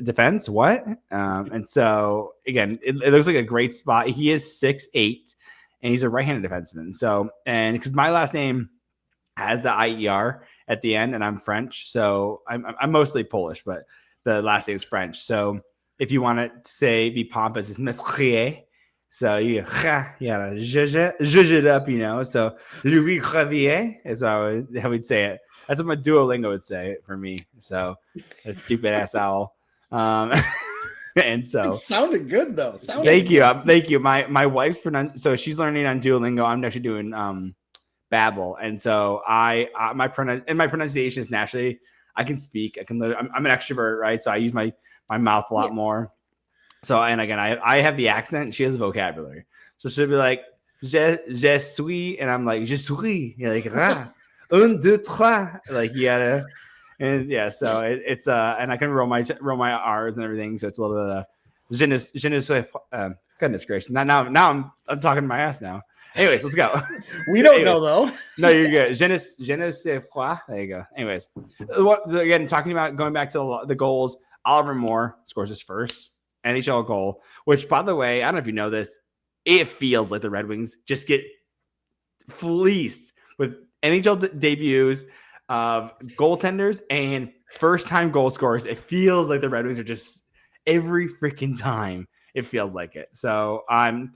defense. What? And so again, it looks like a great spot. He is 6'8", and he's a right-handed defenseman. So, and because my last name has the IER at the end, and I'm French, so I'm mostly Polish, but the last name is French. So if you want to be pompous, it's Mesrier. So you zhuzh it up, So Louis Crevier is how we'd say it. That's what my Duolingo would say for me. So that stupid ass owl. And so it sounded good though. Thank you. My wife's so she's learning on Duolingo. I'm actually doing Babbel, and so my pronunciation is naturally. I can speak. I'm an extrovert, right? So I use my mouth a lot more. So, and again, I have the accent. She has a vocabulary. So she'll be like, je suis, and I'm like, je suis. You're like, un, deux, trois. Like, you gotta, and yeah. So it's and I can roll my R's and everything. So it's a little bit of je ne suis, goodness gracious. Now I'm talking to my ass now. Anyways, let's go. We don't know though. No, you're good. Je ne sais quoi. There you go. Anyways, again, talking about going back to the goals, Oliver Moore scores his first NHL goal, which, by the way, I don't know if you know this, it feels like the Red Wings just get fleeced with NHL debuts of goaltenders and first-time goal scorers. It feels like the Red Wings are just every freaking time. It feels like it. So I'm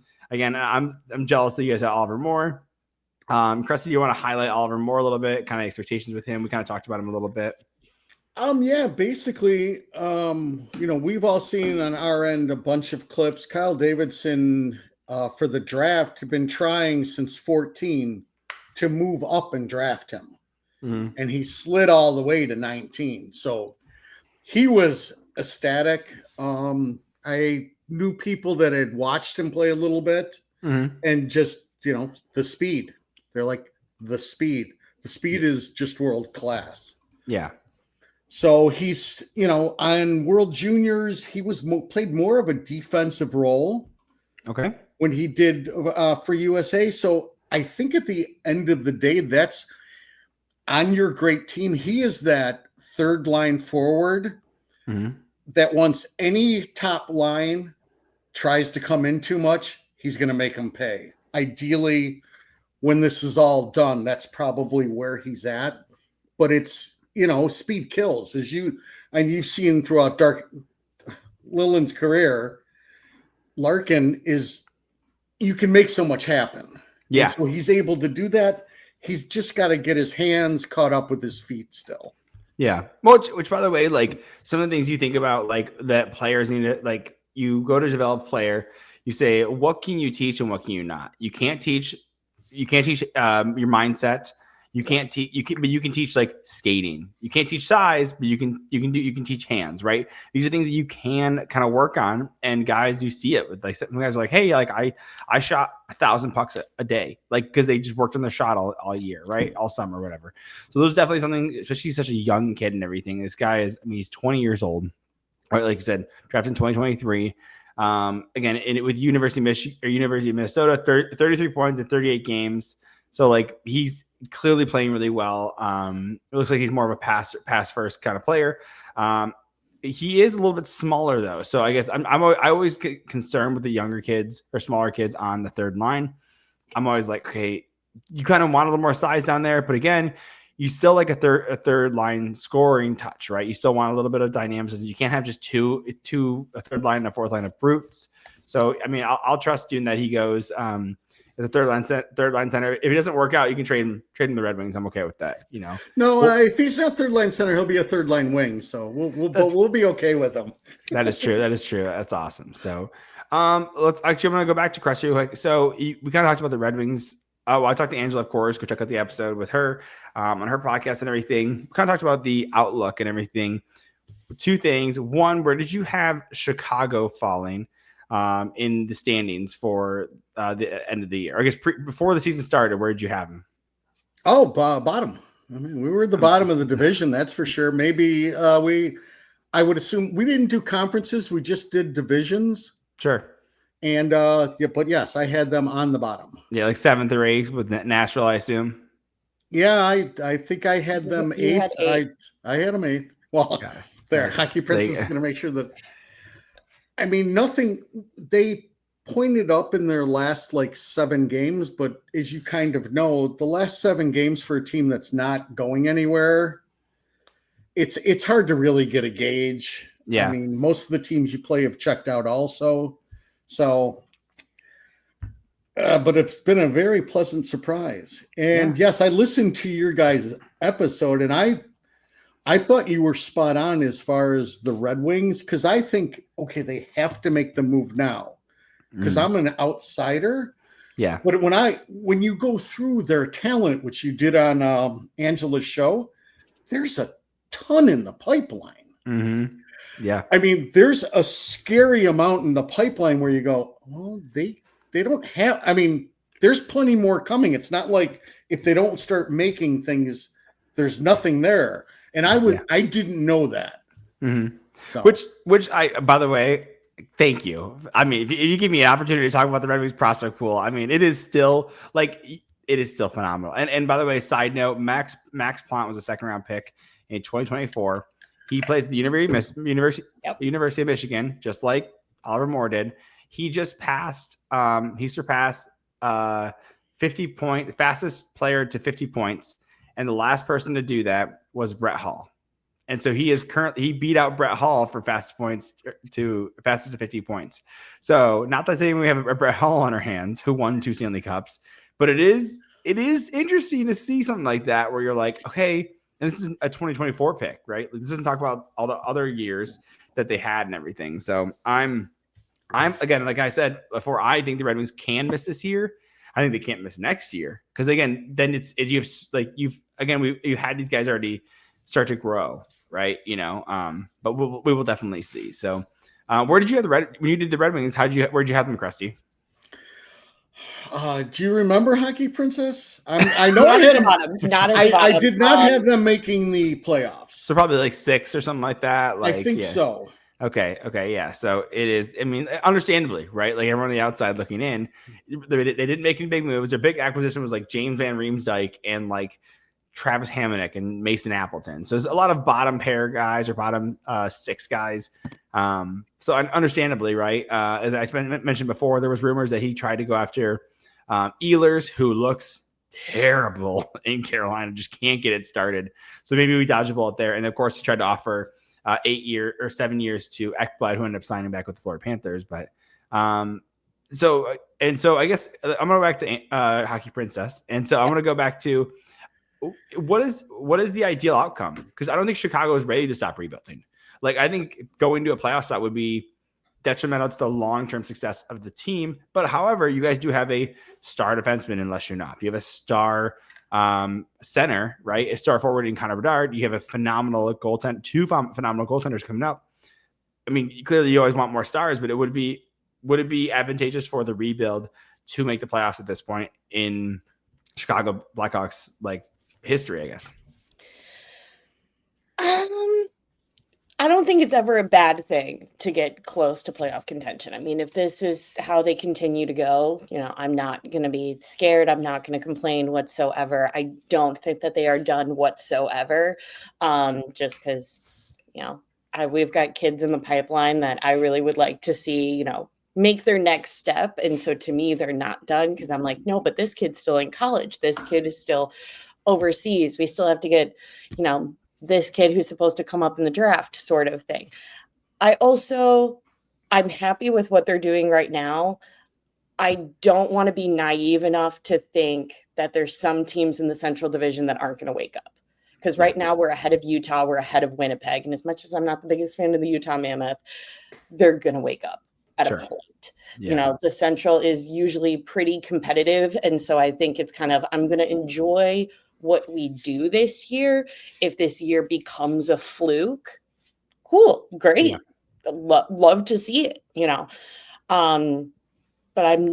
jealous that you guys have Oliver Moore. Crusty, you want to highlight Oliver Moore a little bit, kind of expectations with him? We kind of talked about him a little bit. Yeah, basically, we've all seen on our end a bunch of clips. Kyle Davidson, for the draft, have been trying since 14 to move up and draft him. Mm-hmm. And he slid all the way to 19. So he was ecstatic. I knew people that had watched him play a little bit and just, the speed. They're like, the speed. The speed is just world class. Yeah. So he's, on World Juniors, he was played more of a defensive role. Okay. When he did for USA. So I think at the end of the day, that's on your great team. He is that third line forward that once any top line tries to come in too much, he's going to make them pay. Ideally, when this is all done, that's probably where he's at. But it's, speed kills. You've seen throughout Lilland's career, Larkin you can make so much happen. Yeah. And so he's able to do that. He's just got to get his hands caught up with his feet still. Yeah. Which by the way, like some of the things you think about, like that players need to, like you go to develop a player, you say, what can you teach and what can you not? You can't teach your mindset. You can't teach, but you can teach like skating. You can't teach size, but you can teach hands, right? These are things that you can kind of work on. And guys, you see it with like some guys are like, hey, like I shot 1,000 pucks a day, like because they just worked on their shot all year, right? All summer, whatever. So there's definitely something, especially such a young kid and everything. This guy is, he's 20 years old, right? Like I said, drafted in 2023. Again, with University of Minnesota, 33 points in 38 games. So like he's clearly playing really well. It looks like he's more of a pass first kind of player. He is a little bit smaller though. So I guess I always get concerned with the younger kids or smaller kids on the third line. I'm always like, okay, you kind of want a little more size down there, but again, you still like a third line scoring touch, right? You still want a little bit of dynamism. You can't have just a third line and a fourth line of brutes. So I mean, I'll trust you in that he goes as a third line center. If it doesn't work out, you can trade him the Red Wings. I'm okay with that. No, if he's not third line center, he'll be a third line wing. So we'll be okay with him. That is true. That's awesome. So I'm going to go back to Crusty. So we kind of talked about the Red Wings. I talked to Angela, of course. Go check out the episode with her on her podcast and everything. We kind of talked about the outlook and everything. Two things. One, where did you have Chicago falling in the standings for the end of the year? I guess before the season started, where did you have them? Oh, bottom. I mean, we were at the bottom of the division, that's for sure. Maybe I would assume we didn't do conferences. We just did divisions. Sure. And but yes, I had them on the bottom. Yeah, like 7th or 8th with Nashville, I assume. Yeah, I think I had them 8th. I had them 8th. Well, there, Hockey Princess is going to make sure that. I mean, nothing. They pointed up in their last 7 games, but as you kind of know, the last 7 games for a team that's not going anywhere, it's hard to really get a gauge. Yeah, I mean, most of the teams you play have checked out also. So, but it's been a very pleasant surprise. And yes, I listened to your guys' episode, and I thought you were spot on as far as the Red Wings, because I think, okay, they have to make the move now because I'm an outsider. Yeah. But when you go through their talent, which you did on Angela's show, there's a ton in the pipeline. Mm-hmm. Yeah. I mean, there's a scary amount in the pipeline where you go, well, they don't have, I mean, there's plenty more coming. It's not like if they don't start making things, there's nothing there. And I didn't know that. Mm-hmm. So. Which by the way, Thank you. I mean, if you give me an opportunity to talk about the Red Wings prospect pool, I mean, it is still phenomenal. And by the way, side note, Max Plant was a second round pick in 2024. He plays at the University of Michigan, just like Oliver Moore did. He just surpassed 50 fastest player to 50 points. And the last person to do that was Brett Hall. And so he beat out Brett Hall for fastest to 50 points. So not that saying we have a Brett Hall on our hands who won 2 Stanley Cups, but it is interesting to see something like that where you're like, okay, and this is a 2024 pick, right? This doesn't talk about all the other years that they had and everything. So I'm again, like I said before, I think the Red Wings can miss this year. I think they can't miss next year because again, then you've had these guys already start to grow, right? But we will definitely see. So, where did you have when you did the Red Wings? Where'd you have them, Crusty? Do you remember Hockey Princess? I know I had them. I did not have them making the playoffs. So probably like 6 or something like that. I think so. Okay, yeah. So it is. I mean, understandably, right? Like everyone on the outside looking in, they didn't make any big moves. Their big acquisition was like James Van Riemsdyk and like Travis Hamonic and Mason Appleton. So there's a lot of bottom pair guys or bottom 6 guys. So understandably, right? As I mentioned before, there was rumors that he tried to go after Ehlers, who looks terrible in Carolina, just can't get it started. So maybe we dodged a bullet there. And of course, he tried to offer 7 years to Ekblad, who ended up signing back with the Florida Panthers. But so I guess I'm going to go back to Hockey Princess. And so I'm going to go back to what is the ideal outcome? Because I don't think Chicago is ready to stop rebuilding. Like, I think going to a playoff spot would be detrimental to the long-term success of the team. But however, you guys do have a star defenseman in Les Chenot. You have a star center, right? A star forward in Connor Bedard. You have a phenomenal goaltender, 2 phenomenal goaltenders coming up. I mean, clearly you always want more stars, but would it be advantageous for the rebuild to make the playoffs at this point in Chicago Blackhawks history, I guess? I don't think it's ever a bad thing to get close to playoff contention. I mean, if this is how they continue to go, I'm not going to be scared. I'm not going to complain whatsoever. I don't think that they are done whatsoever. Just because, we've got kids in the pipeline that I really would like to see, make their next step. And so to me, they're not done because I'm like, no, but this kid's still in college. This kid is still overseas. We still have to get, this kid who's supposed to come up in the draft sort of thing. I'm happy with what they're doing right now. I don't want to be naive enough to think that there's some teams in the Central Division that aren't going to wake up. Because right now we're ahead of Utah, we're ahead of Winnipeg. And as much as I'm not the biggest fan of the Utah Mammoth, they're going to wake up at a point. Yeah. The Central is usually pretty competitive. And so I think it's kind of, I'm going to enjoy what we do this year. If this year becomes a fluke, cool, great. Yeah. Love to see it, but I'm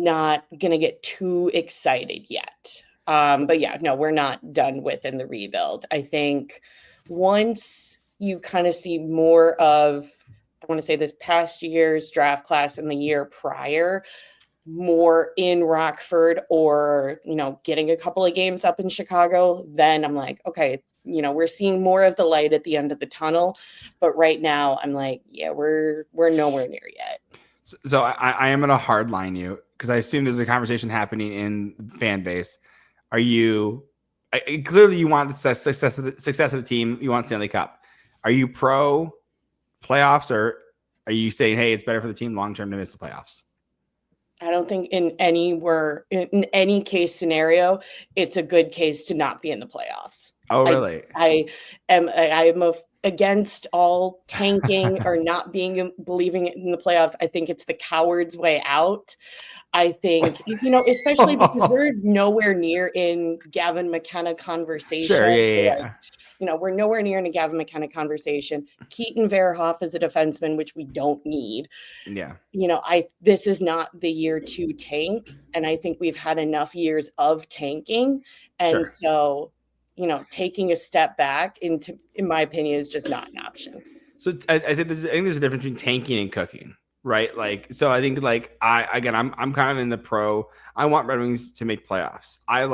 not going to get too excited yet. But yeah, no, we're not done within the rebuild. I think once you kind of see more of, I want to say this past year's draft class and the year prior, more in Rockford or, getting a couple of games up in Chicago, then I'm like, okay, we're seeing more of the light at the end of the tunnel. But right now I'm like, yeah, we're nowhere near yet. So I am going to hard line you because I assume there's a conversation happening in the fan base. Are you clearly you want the success of the team? You want Stanley Cup. Are you pro playoffs or are you saying, hey, it's better for the team long term to miss the playoffs? I don't think in any case scenario, it's a good case to not be in the playoffs. Oh, really? I am against all tanking or not believing in the playoffs. I think it's the coward's way out. I think, especially because we're nowhere near in Gavin McKenna conversation. Sure, yeah. We're nowhere near in a Gavin McKenna conversation. Keaton Verhoff is a defenseman, which we don't need. Yeah. This is not the year to tank. And I think we've had enough years of tanking. And so, taking a step back in my opinion, is just not an option. So I think there's a difference between tanking and cooking, right? Like, so I think like I'm kind of in the pro. I want Red Wings to make playoffs. I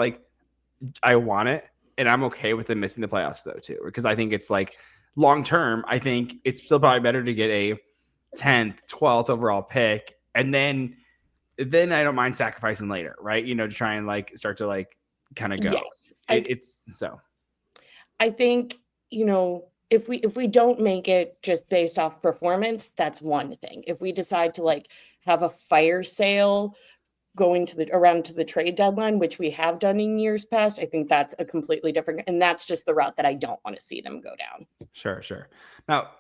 want it, and I'm okay with them missing the playoffs though too, because I think it's like long term. I think it's still probably better to get a 10th, 12th overall pick, and then I don't mind sacrificing later, right? To try and like start to like kind of go. Yes, It's so. I think, if we don't make it just based off performance, that's one thing. If we decide to like have a fire sale going around to the trade deadline, which we have done in years past, I think that's a completely different, and that's just the route that I don't want to see them go down. Sure. Now,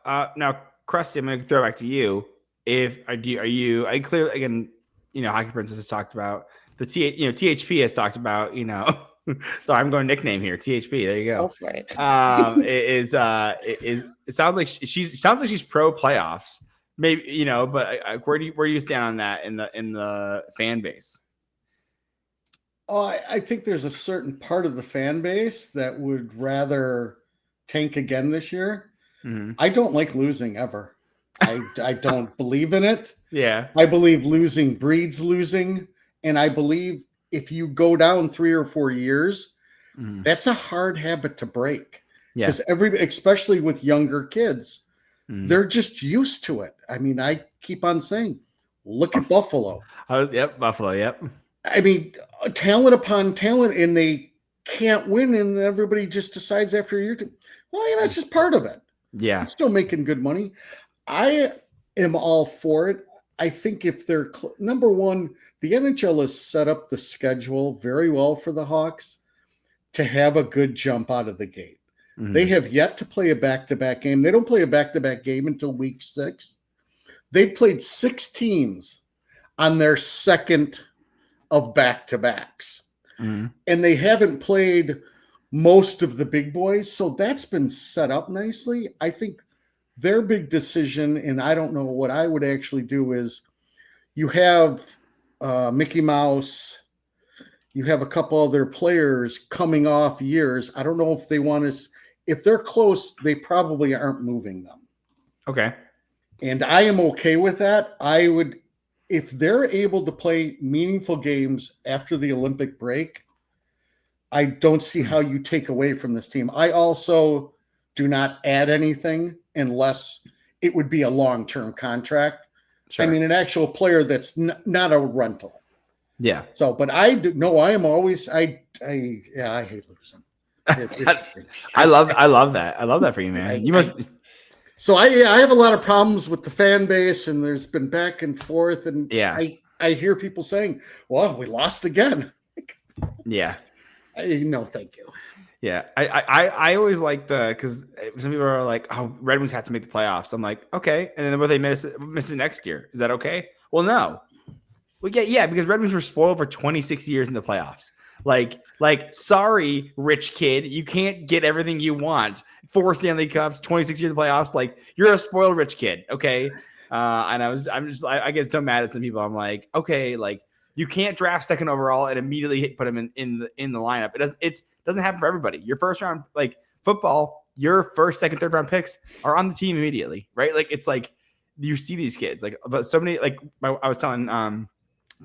Crusty, I'm going to throw it back to you. I clearly, again, Hockey Princess has talked about THP has talked about, so I'm going nickname here, THP. There you go. Go for it. It sounds like she's pro playoffs, maybe, but where do you stand on that in the fan base? Oh, I think there's a certain part of the fan base that would rather tank again this year. Mm-hmm. I don't like losing ever. I don't believe in it. Yeah. I believe losing breeds losing. And I believe if you go down 3 or 4 years, that's a hard habit to break. Yeah. Because especially with younger kids, they're just used to it. I mean, I keep on saying, look at Buffalo. Buffalo. Yep. I mean, talent upon talent, and they can't win, and everybody just decides after a year to, well, it's just part of it. Yeah. It's still making good money. I am all for it. I think if they're number one, the NHL has set up the schedule very well for the Hawks to have a good jump out of the gate. Mm-hmm. They have yet to play a back-to-back game. They don't play a back-to-back game until week 6. They've played 6 teams on their second of back-to-backs. Mm-hmm. And they haven't played most of the big boys. So that's been set up nicely. I think their big decision, and I don't know what I would actually do, is you have Mickey Mouse, you have a couple other players coming off years. I don't know if they want to, if they're close, they probably aren't moving them. Okay. And I am okay with that. I would, if they're able to play meaningful games after the Olympic break, I don't see how you take away from this team. I also do not add anything unless it would be a long-term contract. Sure. I mean, an actual player that's not a rental. Yeah. So, but I do no. I am always. I hate losing. I love that. I love that for you, man. You must. So I have a lot of problems with the fan base, and there's been back and forth, and I hear people saying, "Well, we lost again." Yeah. No, thank you. Yeah, I always like because some people are like, oh, Red Wings have to make the playoffs. I'm like, okay, and then will they miss it next year? Is that okay? Well, no. Well, yeah, because Red Wings were spoiled for 26 years in the playoffs. Like, sorry, rich kid, you can't get everything you want. 4 Stanley Cups, 26 years in the playoffs. Like, you're a spoiled rich kid, okay? And I get so mad at some people. I'm like, okay, like you can't draft second overall and immediately put him in the lineup. It doesn't happen for everybody. Your first round, like football, your first, second, third round picks are on the team immediately, right? Like it's like you see these kids, like, but so many. Like I was telling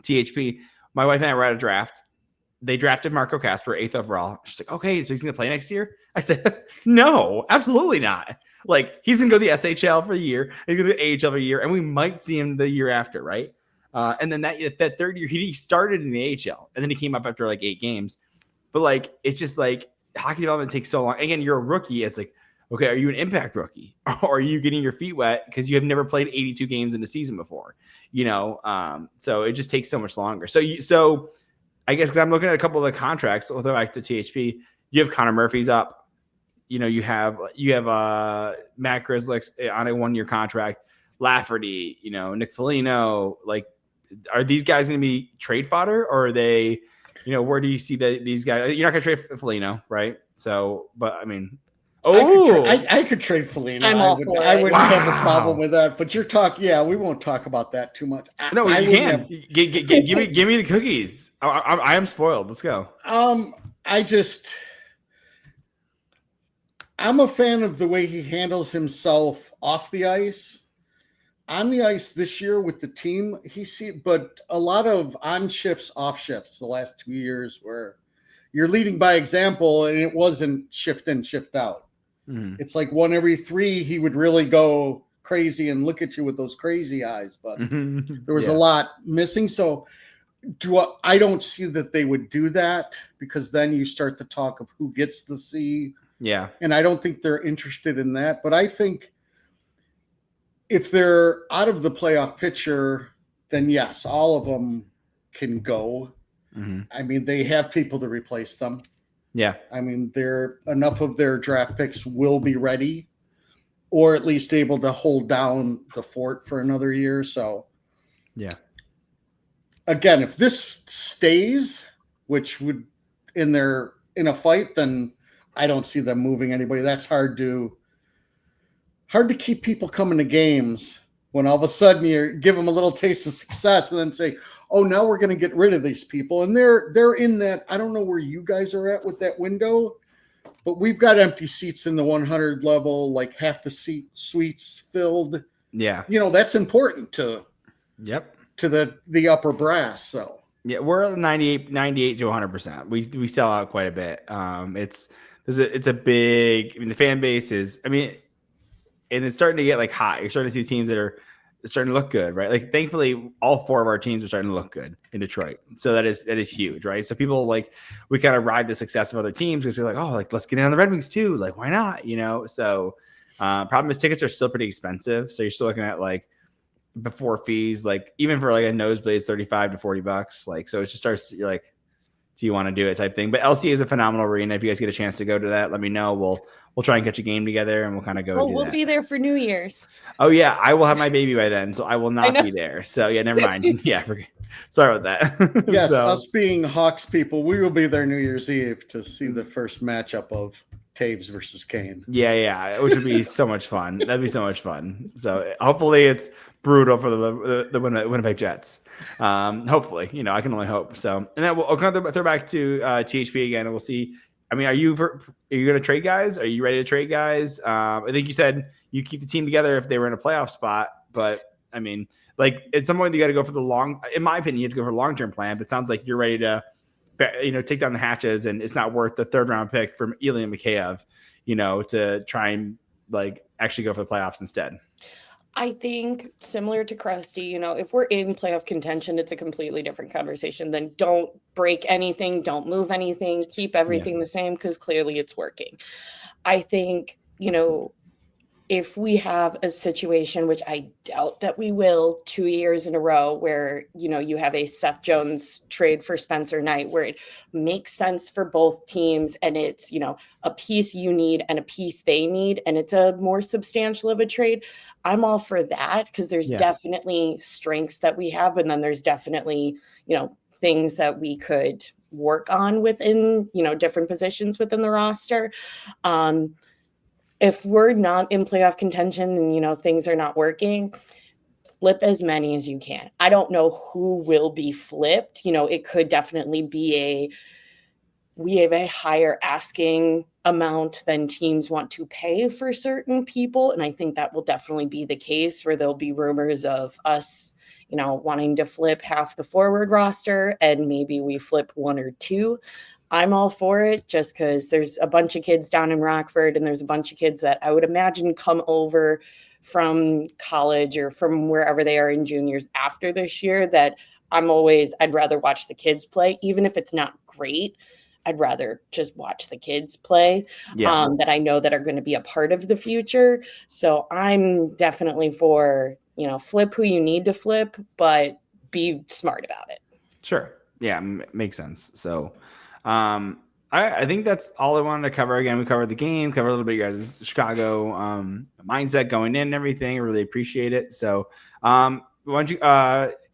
THP, my wife and I were at a draft. They drafted Marco Casper 8th overall. She's like, okay, so he's gonna play next year. I said, no, absolutely not. Like he's gonna go to the SHL for a year, he's gonna go to the AHL for a year, and we might see him the year after, right? And then that third year, he started in the AHL, and then he came up after like 8 games. But like, it's just like hockey development takes so long. Again, you're a rookie. It's like, okay, are you an impact rookie, or are you getting your feet wet because you have never played 82 games in a season before? So it just takes so much longer. So I guess because I'm looking at a couple of the contracts. We'll throw back to THP. You have Connor Murphy's up. You have Matt Grzelcyk on a 1-year contract. Lafferty, Nick Foligno. Like, are these guys going to be trade fodder, or are they? Where do you see these guys? You're not going to trade Foligno, right? So, but I mean, I could trade Foligno. I wouldn't have a problem with that. But you're talking, we won't talk about that too much. No, you can. Give me the cookies. I am spoiled. Let's go. I'm a fan of the way he handles himself off the ice. on the ice this year with the team, but a lot of on shifts, off shifts the last 2 years where you're leading by example, and it wasn't shift in, shift out. Mhm. It's like 1 every 3, he would really go crazy and look at you with those crazy eyes, but there was a lot missing. So I don't see that they would do that, because then you start the talk of who gets the C. Yeah. And I don't think they're interested in that. But I think if they're out of the playoff picture, then yes, all of them can go. Mm-hmm. I mean, they have people to replace them. Yeah. I mean, enough of their draft picks will be ready, or at least able to hold down the fort for another year. So, yeah. Again, if this stays, which would in a fight, then I don't see them moving anybody. That's hard to keep people coming to games when all of a sudden you give them a little taste of success and then say, oh, now we're going to get rid of these people. And they're in that. I don't know where you guys are at with that window, but we've got empty seats in the 100 level, like half the suites filled. Yeah. That's important to the upper brass. So yeah, we're at 98 to 100%. We sell out quite a bit. It's a big, I mean, the fan base is, I mean, and it's starting to get like hot. You're starting to see teams that are starting to look good, right? Like, thankfully, all 4 of our teams are starting to look good in Detroit. So that is huge, right? So people we kind of ride the success of other teams because we're like, oh, like, let's get in on the Red Wings too. Like, why not? So problem is tickets are still pretty expensive. So you're still looking at like before fees, like even for like a nosebleed, $35 to $40. Like, so it just starts, you're like, do you want to do it type thing? But LC is a phenomenal arena. If you guys get a chance to go to that, let me know. We'll try and catch a game together, and we'll kind of go. Oh, we'll be there for New Year's. Oh yeah, I will have my baby by then, so I will not be there. So yeah, never mind. Yeah, sorry about that. Yes, us being Hawks people, we will be there New Year's Eve to see the first matchup of Taves versus Kane. Yeah, which would be so much fun. That'd be so much fun. So hopefully it's brutal for the Winnipeg Jets. Hopefully, I can only hope. So, and then we'll kind of throw back to THP again, and we'll see. I mean, are you going to trade guys? Are you ready to trade guys? I think you said you keep the team together if they were in a playoff spot, but I mean, like at some point you got to go for in my opinion, you have to go for a long-term plan, but it sounds like you're ready to, take down the hatches, and it's not worth the 3rd round pick from Ilya Mikheyev, to try and like actually go for the playoffs instead. I think similar to Crusty, if we're in playoff contention, it's a completely different conversation. Then don't break anything, don't move anything, keep everything the same, because clearly it's working. I think, if we have a situation, which I doubt that we will, 2 years in a row where, you have a Seth Jones trade for Spencer Knight, where it makes sense for both teams, and it's, a piece you need and a piece they need, and it's a more substantial of a trade, I'm all for that, because there's definitely strengths that we have, and then there's definitely, things that we could work on within, different positions within the roster. If we're not in playoff contention and, things are not working, flip as many as you can. I don't know who will be flipped. It could definitely be we have a higher asking amount than teams want to pay for certain people. And I think that will definitely be the case, where there'll be rumors of us, wanting to flip half the forward roster, and maybe we flip 1 or 2. I'm all for it, just because there's a bunch of kids down in Rockford, and there's a bunch of kids that I would imagine come over from college or from wherever they are in juniors after this year, that I'd rather watch the kids play, even if it's not great. I'd rather just watch the kids play that I know that are going to be a part of the future. So I'm definitely for, flip who you need to flip, but be smart about it. Sure. Yeah, makes sense. So I think that's all I wanted to cover. Again, we covered the game, covered a little bit of your guys' Chicago mindset going in and everything. I really appreciate it. So why don't you,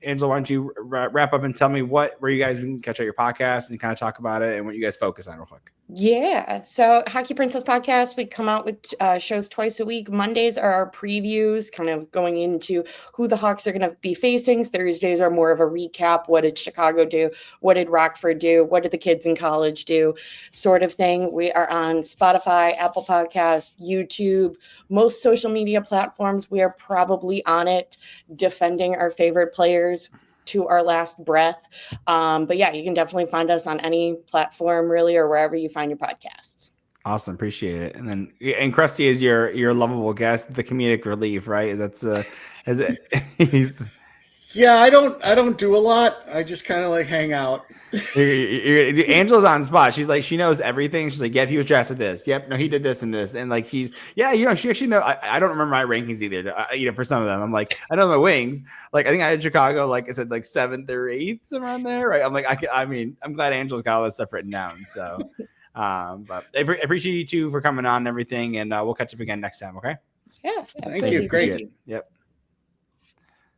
Angela, why don't you wrap up and tell me where you guys can catch out your podcast and kind of talk about it and what you guys focus on real quick. Yeah. So Hockey Princess podcast, we come out with shows twice a week. Mondays are our previews, kind of going into who the Hawks are going to be facing. Thursdays are more of a recap. What did Chicago do? What did Rockford do? What did the kids in college do? Sort of thing. We are on Spotify, Apple Podcasts, YouTube, most social media platforms. We are probably on it, defending our favorite players to our last breath. But yeah, you can definitely find us on any platform really, or wherever you find your podcasts. Awesome. Appreciate it. And Crusty is your lovable guest, the comedic relief, right? That's is it he's Yeah, I don't do a lot. I just kind of like hang out. Angela's on spot. She's like, she knows everything. She's like, yep, he was drafted this. Yep, no, he did this and this. And like, she actually know. I don't remember my rankings either. For some of them, I'm like, I know my wings. Like, I think I had Chicago, like I said, like 7th or 8th around there, right? I'm like, I'm glad Angela's got all that stuff written down. So, but I appreciate you two for coming on and everything, and we'll catch up again next time. Okay. Yeah. Thank you. Great. Yep.